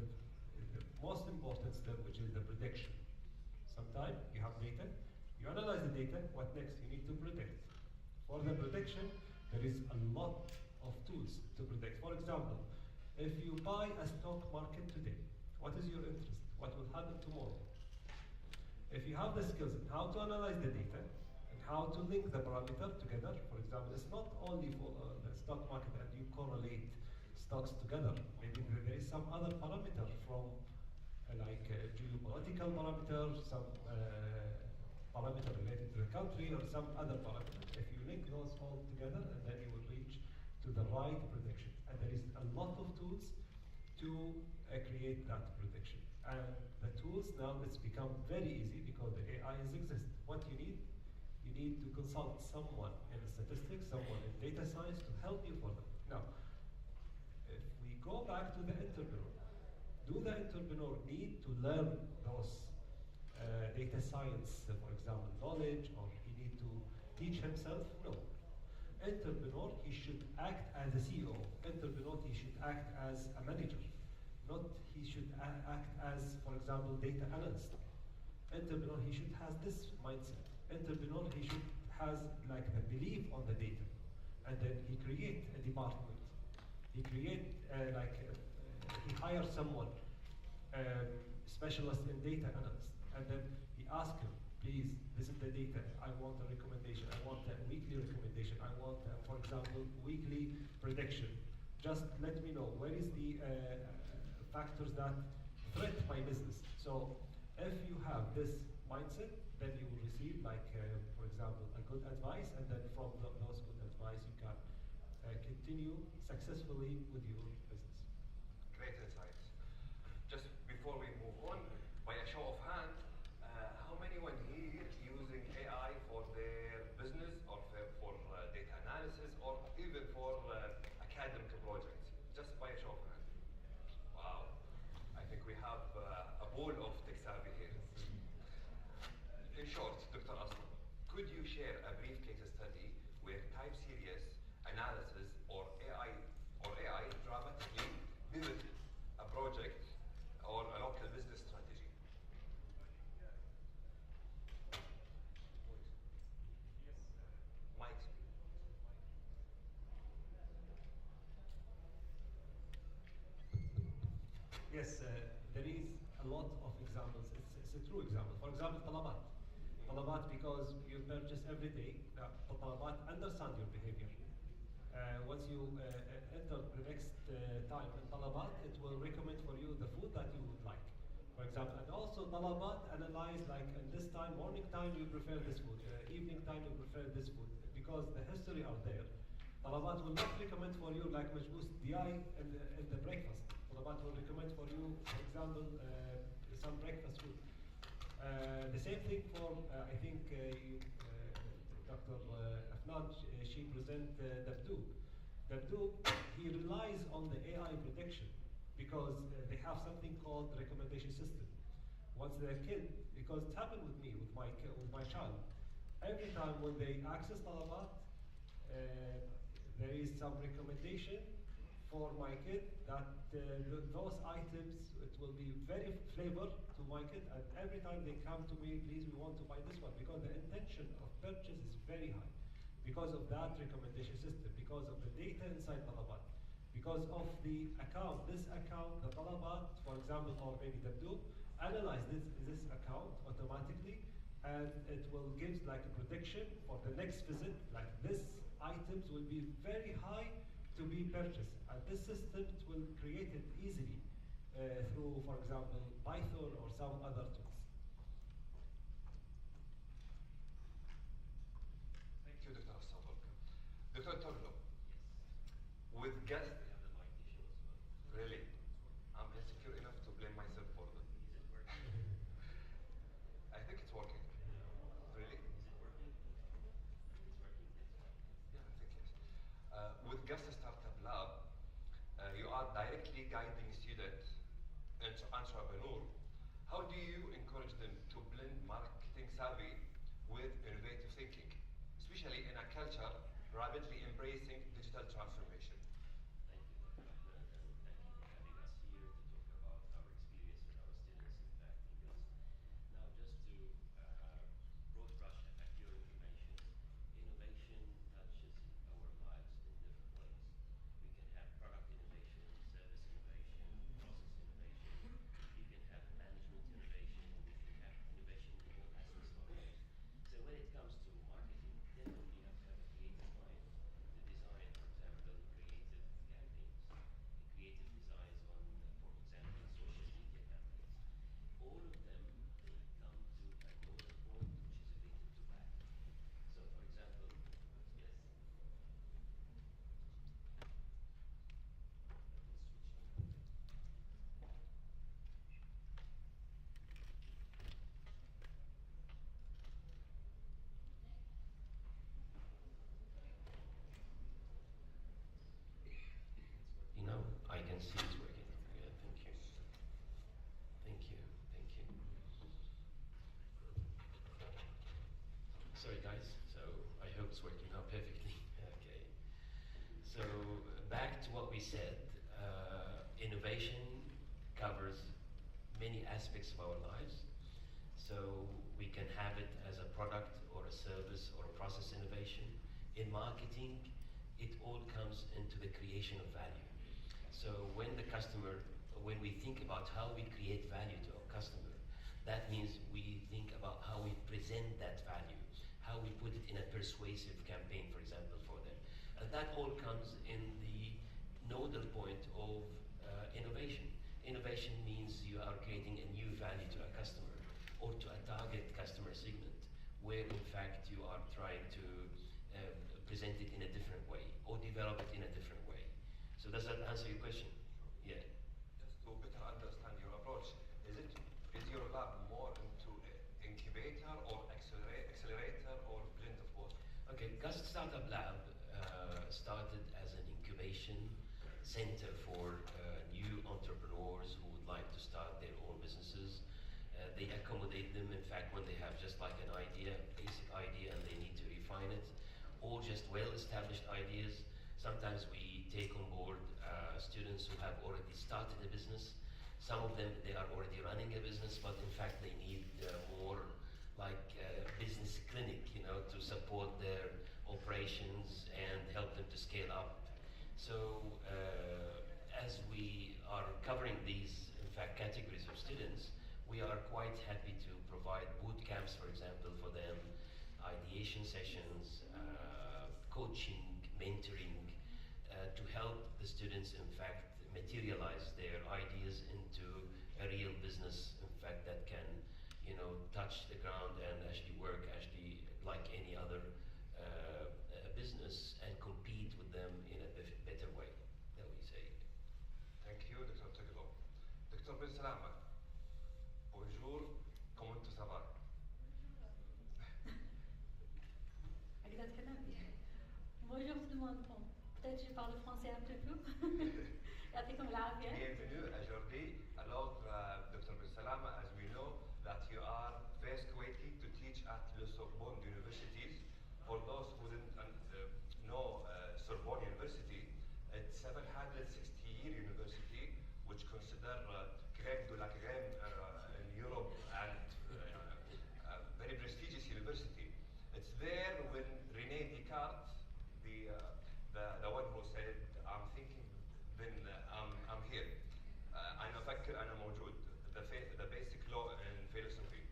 most important step, which is the prediction. Sometimes you have data, you analyze the data, what next? You need to predict. For the prediction, there is a lot of tools to predict. For example, if you buy a stock market today, what is your interest? What will happen tomorrow? If you have the skills in how to analyze the data and how to link the parameter together, for example, it's not only for the stock market and you correlate stocks together. Maybe there is some other parameter from geopolitical parameter, some parameter related to the country, or some other parameter. If you link those all together, and then you will reach to the right prediction. And there is a lot of tools to create that prediction. And the tools now, it's become very easy because the AI exists. What you need to consult someone in statistics, someone in data science to help you for that. Now, if we go back to the entrepreneur, do the entrepreneur need to learn those data science, for example, knowledge, or he need to teach himself? No. Entrepreneur, he should act as a CEO. Entrepreneur, he should act as a manager. Not he should act as, for example, data analyst. Entrepreneur, he should have this mindset. Entrepreneur, he should has like the belief on the data, and then he create a department. He create he hires someone, specialist in data analyst, and then he asks him, please, this is the data. I want a recommendation. I want a weekly recommendation. I want, for example, weekly prediction. Just let me know where is the factors that threat my business. So if you have this mindset, then you will receive, for example, a good advice, and then from those good advice, you can continue successfully with your business. Great insights. Just before we move on, by a show of hand, how many one here using AI for their business or for data analysis or even for academic projects? Just by a show of hand. Wow. I think we have a pool of tech savvy here. In short, Dr. Aslam, could you share a brief case study where time series analysis or AI dramatically pivot a project or a local business strategy? Mike. Yes, there is a lot of examples. It's a true example. For example, Talabat. Talabat, because you purchase every day, Talabat understand your behavior. Once you enter the next time in Talabat, it will recommend for you the food that you would like. For example, and also Talabat analyze like in this time, morning time you prefer this food, evening time you prefer this food, because the history are there. Talabat will not recommend for you like majbous DI in the breakfast. Talabat will recommend for you, for example, some breakfast food. The same thing for, I think, Dr. Afnan, she present Dabdoub. Dabdoub, he relies on the AI prediction. because they have something called the recommendation system. Once their kid, because it happened with me, with my child, every time when they access Talabat, there is some recommendation for my kid that those items, it will be very flavor to my kid, and every time they come to me, please, we want to buy this one, because the intention of purchase is very high, because of that recommendation system, because of the data inside Talabat, because of the account, this account, the Talabat, for example, or maybe Tabdoo, analyze this account automatically, and it will give like a prediction for the next visit, like this items will be very high to be purchased. And this system will create it easily through, for example, Python or some other tools. Thank you, Dr. Sabok. Dr. Toglo, with guests, really, I'm insecure enough to blame myself for them. I think it's working. Really? Yeah, I think yes. With Guest Startup Lab, you are directly guiding students and entrepreneurs. How do you encourage them to blend marketing savvy with innovative thinking, especially in a culture rapidly embracing digital transformation? Thank you, Dr. Ahmed, and thank you for having us here to talk about our experience with our students, in fact, because now just to broad brush a few information, innovation touches our lives in different ways. We can have product innovation, service innovation, process innovation, you can have management innovation, you can have innovation in all aspects of our lives. So when it comes to marketing, definitely you have to have a creative mind to design, for example, creative campaigns, creative designs on, for example, social media campaigns. All of them, they come to a nodal point which is related to value. So, for example, yes. You know, I can see it's working. Yeah, thank you. Thank you. Thank you. Sorry, guys. So I hope it's working now perfectly. Okay. So back to what we said. Innovation covers many aspects of our lives. So we can have it as a product or a service or a process innovation. In marketing, it all comes into the creation of value. So when we think about how we create value to our customer, that means we think about how we present that value, how we put it in a persuasive campaign, for example, for them. And that all comes in the nodal point of innovation. Innovation means you are creating a new value to a customer or to a target customer segment, where in fact you are trying to present it in a different way or develop it in a different way. So does that answer your question? Yeah. Just to better understand your approach, is your lab more into incubator or accelerator or blend of both? Okay, Gust Startup Lab started as an incubation center for new entrepreneurs who would like to start their own businesses. They accommodate them, in fact, when they have just like an idea, basic idea, and they need to refine it, or just well-established ideas. Sometimes we take on board students who have already started a business. Some of them, they are already running a business, but in fact they need more like business clinic, to support their operations and help them to scale up. So as we are covering these, in fact, categories of students, we are quite happy to provide boot camps, for example, for them, ideation sessions, coaching, mentoring, to help the students, in fact, materialize their ideas into a real business, in fact, that can, touch the ground and actually work actually like any other business and compete with them in a better way, that we say. Thank you, Dr. Teglo. Dr. Ben Salama, bonjour, comment ça va? Bonjour tout le monde. Bon, peut-être je parle français un peu peu. يعطيكم العافية. Bienvenue aujourd'hui. Alors, Dr. Salama, as we know that you are first Kuwaiti to teach at the Sorbonne Universities. For those who didn't know Sorbonne University, it's 760-year university, which consider crème de la crème in Europe and a very prestigious university. It's there when René Descartes, the one who said, I'm thinking, then I'm here. أنا أفكر أنا موجود. The basic law in philosophy.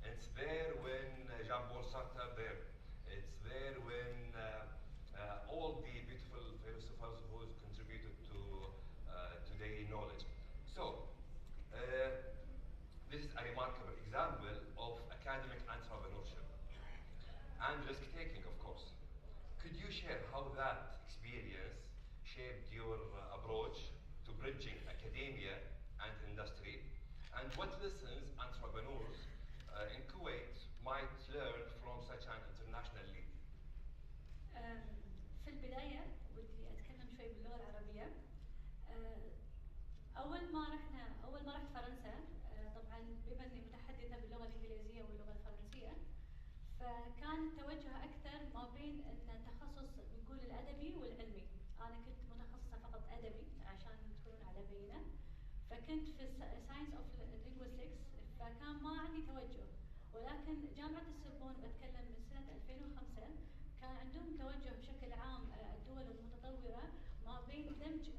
It's there when Jean-Paul Sartre there. It's there when all the beautiful philosophers who contributed to today knowledge. So, this is a remarkable example of academic entrepreneurship and risk-taking, of course. Could you share how that experience shaped your approach to bridging academia and industry, and what lessons entrepreneurs in Kuwait might learn from such an international lead? في البداية ودي أتكلم شوي باللغة العربية. أول ما رحت فرنسا، طبعا بما إني متحدثة باللغة الإنجليزية واللغة الفرنسية، فكان التوجه أكثر ما بين أن تخصص نقول الأدبي والعلمي. أنا كنت متخصصة فقط أدبي عشان تكونون على بينة، فكنت في Science of Linguistics، فكان ما عندي توجه. ولكن جامعة السوربون بتكلم من سنة 2005 كان عندهم توجه بشكل عام الدول المتطورة ما بين دمج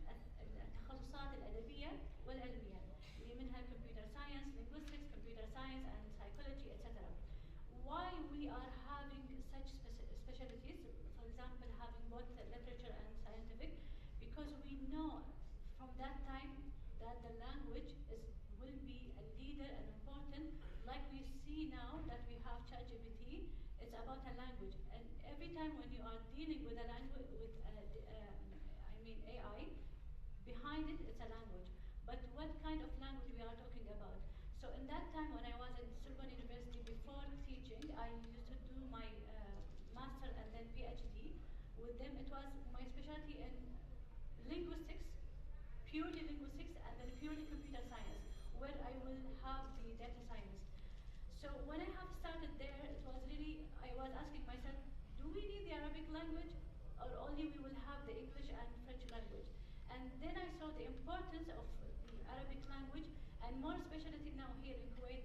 التخصصات الأدبية والعلمية، اللي منها Computer Science, Linguistics, Computer Science and Psychology, etc. Why we are having such specialties, for example, having both literature and scientific, because we know from that time that the language will be a leader and important. Like we see now that we have ChatGPT, it's about a language, and every time when you are dealing with a language, with AI, behind it, it's a language. But what kind of language we are talking about? So in that time when I was at Sorbonne University before teaching, I used to do my master and then PhD with them. It was my specialty in linguistics, purely linguistics, and then purely computer science, where I will have the data science. So when I have started there, it was really, I was asking myself, do we need the Arabic language, or only we will have the English and French language? And then I saw the importance of the Arabic language, and more specialty now here in Kuwait.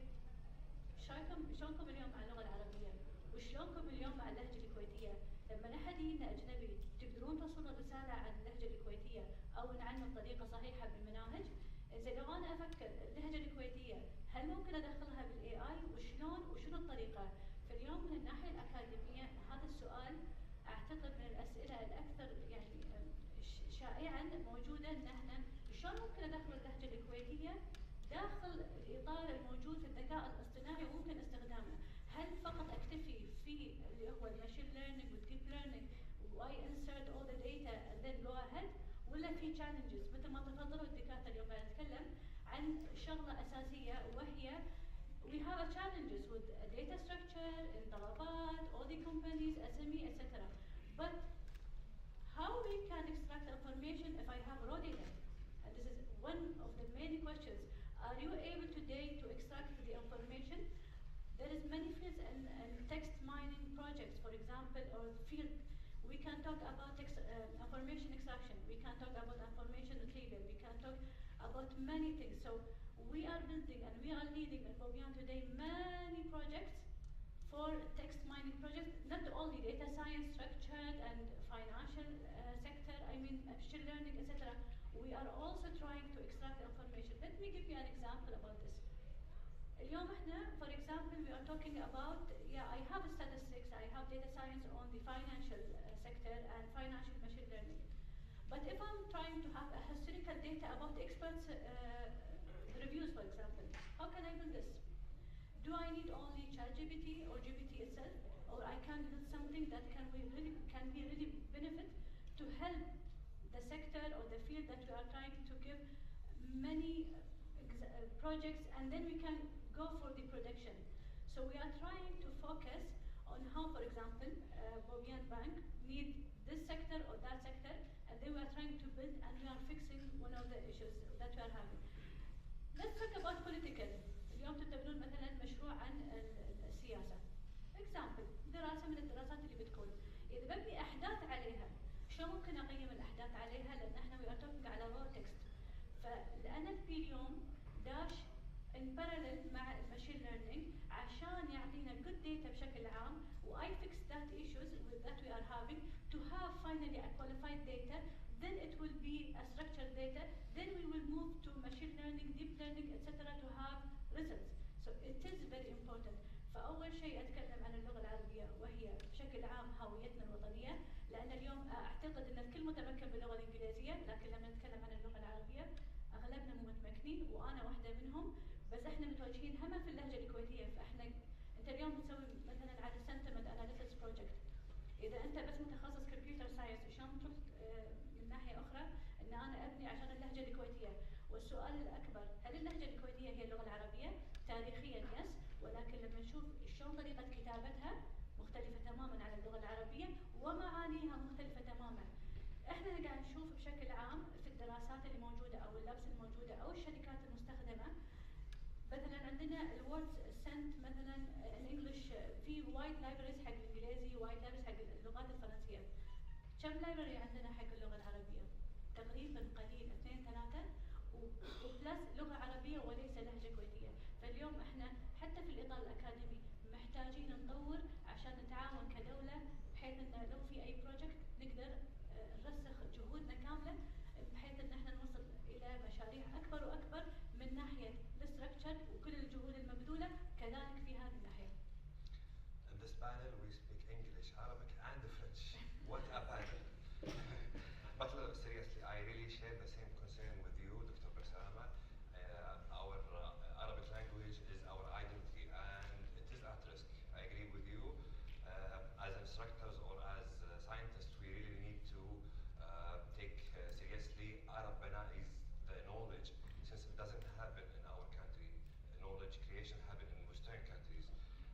شلونكم اليوم مع اللغة العربية؟ وشلونكم اليوم مع اللهجة الكويتية؟ لما أحد يجينا أجنبي تقدرون توصلون رسالة عن اللهجة الكويتية أو نعلمه بطريقة صحيحة بالمناهج؟ إذا لو أنا أفكر اللهجة الكويتية هل ممكن أدخلها بالإي آي وشلون وشنو الطريقة؟ فاليوم من الناحية الأكاديمية هذا السؤال أعتقد من الأسئلة الأكثر يعني شائعا موجودة، إن احنا شلون ممكن أدخل اللهجة الكويتية داخل الإطار الموجود في الذكاء الاصطناعي وممكن استخدامه؟ هل فقط أكتفي في اللي هو الماشين ليرنينج والديب ليرنينج و I insert all the data and then go ahead، ولا في challenges مثل ما تفضلوا الدكاترة اليوم قاعد نتكلم عن شغلة أساسية وهي we have a challenges with data structure in طلبات all the companies SME etc. But how we can extract information if I have raw data? And this is one of the main questions. Are you able today to extract the information? There is many fields and text mining projects, for example, or field. We can talk about information extraction. We can talk about information retrieval. We can talk about many things. So we are building and we are leading at Bobian today many projects for text mining projects, not only data science, structured and financial sector, machine learning, etc. We are also trying to extract information. Let me give you an example about this. اليوم احنا, for example, we are talking about, I have statistics, I have data science on the financial sector and financial machine learning. But if I'm trying to have a historical data about experts' reviews, for example, how can I build this? Do I need only ChatGPT or GPT itself, or I can build something that can be really benefit to help the sector or the field that we are trying to give many projects, and then we can go for the production. So we are trying to focus on how, for example, Bobian Bank need this sector or that sector, and then we are trying to build with, and we are fixing one of the issues that we are having. Let's talk about political. اليوم تتبنون مثلا مشروع عن السياسة. Example, دراسة من الدراسات اللي بتكون إذا ببني أحداث عليها شو ممكن أقيم الأحداث عليها لأن احنا we are talking على raw text. فال-NLP اليوم داش in parallel مع الماشين ليرنينج عشان يعطينا good data بشكل عام و I fix that issues with that we are having to have finally a qualified data, then it will be a structured data, then we will move to machine learning, deep learning, etc. to have results. So it is very important. فأول شيء أتكلم عن اللغة العربية وهي بشكل عام هويتنا الوطنية، لأن اليوم أعتقد أن الكل متمكن باللغة الإنجليزية، لكن لما نتكلم عن اللغة العربية أغلبنا مو متمكنين وأنا واحدة منهم، بس احنا متواجهين هم في اللهجة الكويتية. فاحنا أنت اليوم بتسوي مثلا على sentiment analysis project، إذا أنت بس متخصص كمبيوتر ساينس وشلون تروح من ناحية أخرى أن أنا أبني عشان اللهجة الكويتية. والسؤال الأكبر هل اللهجة الكويتية هي اللغة العربية؟ تاريخيا يس، ولكن لما نشوف شلون طريقة كتابتها مختلفة تماما عن اللغة العربية ومعانيها مختلفة تماما. احنا قاعد نشوف بشكل عام في الدراسات اللي موجودة أو اللابس الموجودة أو الشركات المستخدمة، مثلا عندنا الوردز سنت مثلا ان انجلش في وايد لايبريز حق الانجليزي، وايد لايبريز حق اللغات الفرنسيه. كم لايبرري عندنا حق اللغه العربيه؟ تقريبا قليل 2 3 وبلس لغه عربيه وليس لهجه كويتيه. فاليوم احنا حتى في الاطار الاكاديمي محتاجين نطور عشان نتعاون كدوله، بحيث ان لو في اي بروجكت نقدر نرسخ جهودنا كامله بحيث ان احنا نوصل الى مشاريع اكبر واكبر من ناحيه الستركتشر وكل الجهود المبذوله كذلك في هذه الناحيه. In this panel we speak English, Arabic and French. What a panel! But seriously, I really share the same concern with you, Dr. Bassama. Our Arabic language is our identity and it is at risk. I agree with you. As instructors or as scientists, we really need to take seriously Arabanize the knowledge, since it doesn't happen in our country. Knowledge creation happens in Western countries.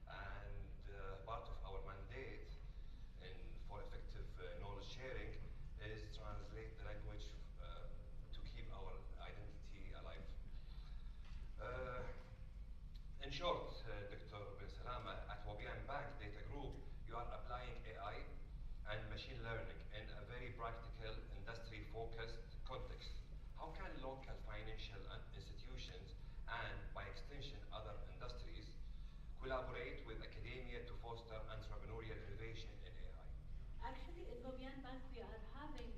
And part of our mandate for effective knowledge sharing is translate the language to keep our identity alive. In short, Dr. Ben Salama, at Wabian Bank Data Group, you are applying AI and machine learning in a very practical, industry-focused context. How can local financial institutions and, by extension, other industries collaborate with academia to foster entrepreneurial innovation in AI? Actually, in Wabian Bank, we are having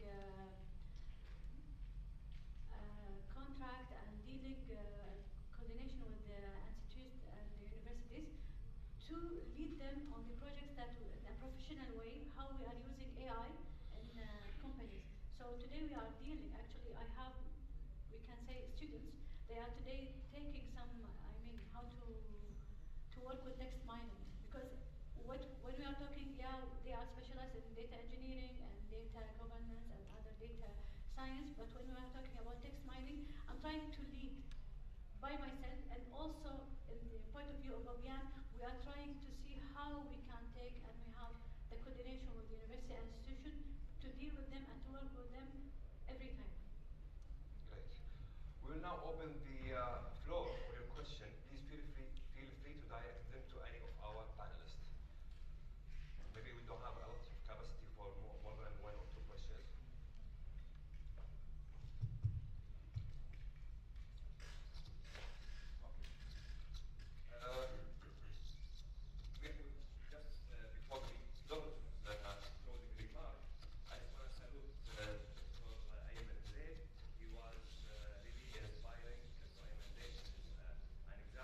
contract and dealing coordination with the institutes and the universities to lead them on the projects that in a professional way, how we are using AI in companies. So today we are dealing, actually I have, we can say students, they are today taking some, how to work with text mining. Because when we are talking, yeah, they are specialized in data engineering and data governance and other data science, but when we are talking about text mining, I'm trying to lead by myself, and also in the point of view of Wabian, we are trying to see how we can take, and we have the coordination with the university and institution to deal with them and to work with them every time. Great. We will now open the floor for your question. Please feel free to direct them to any of our panelists. Maybe we don't have a lot of capacity for more than 1 or 2 questions. Just before we start the closing remark, I just want to salute Dr. Ayman Zaid. He was really inspiring. Dr. Ayman Zaid is an example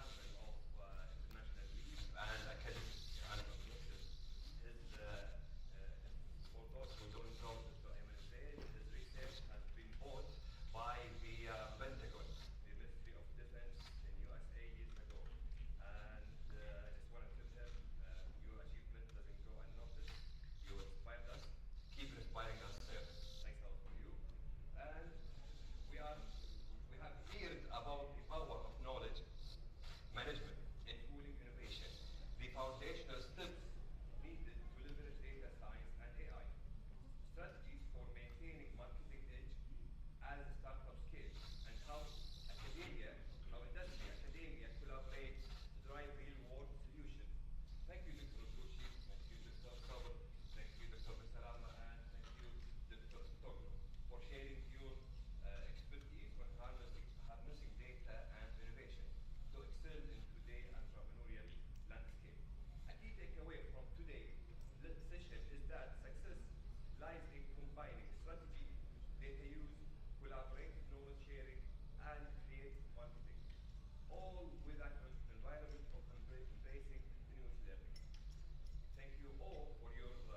all with an environment of embracing continuous learning. Thank you all for your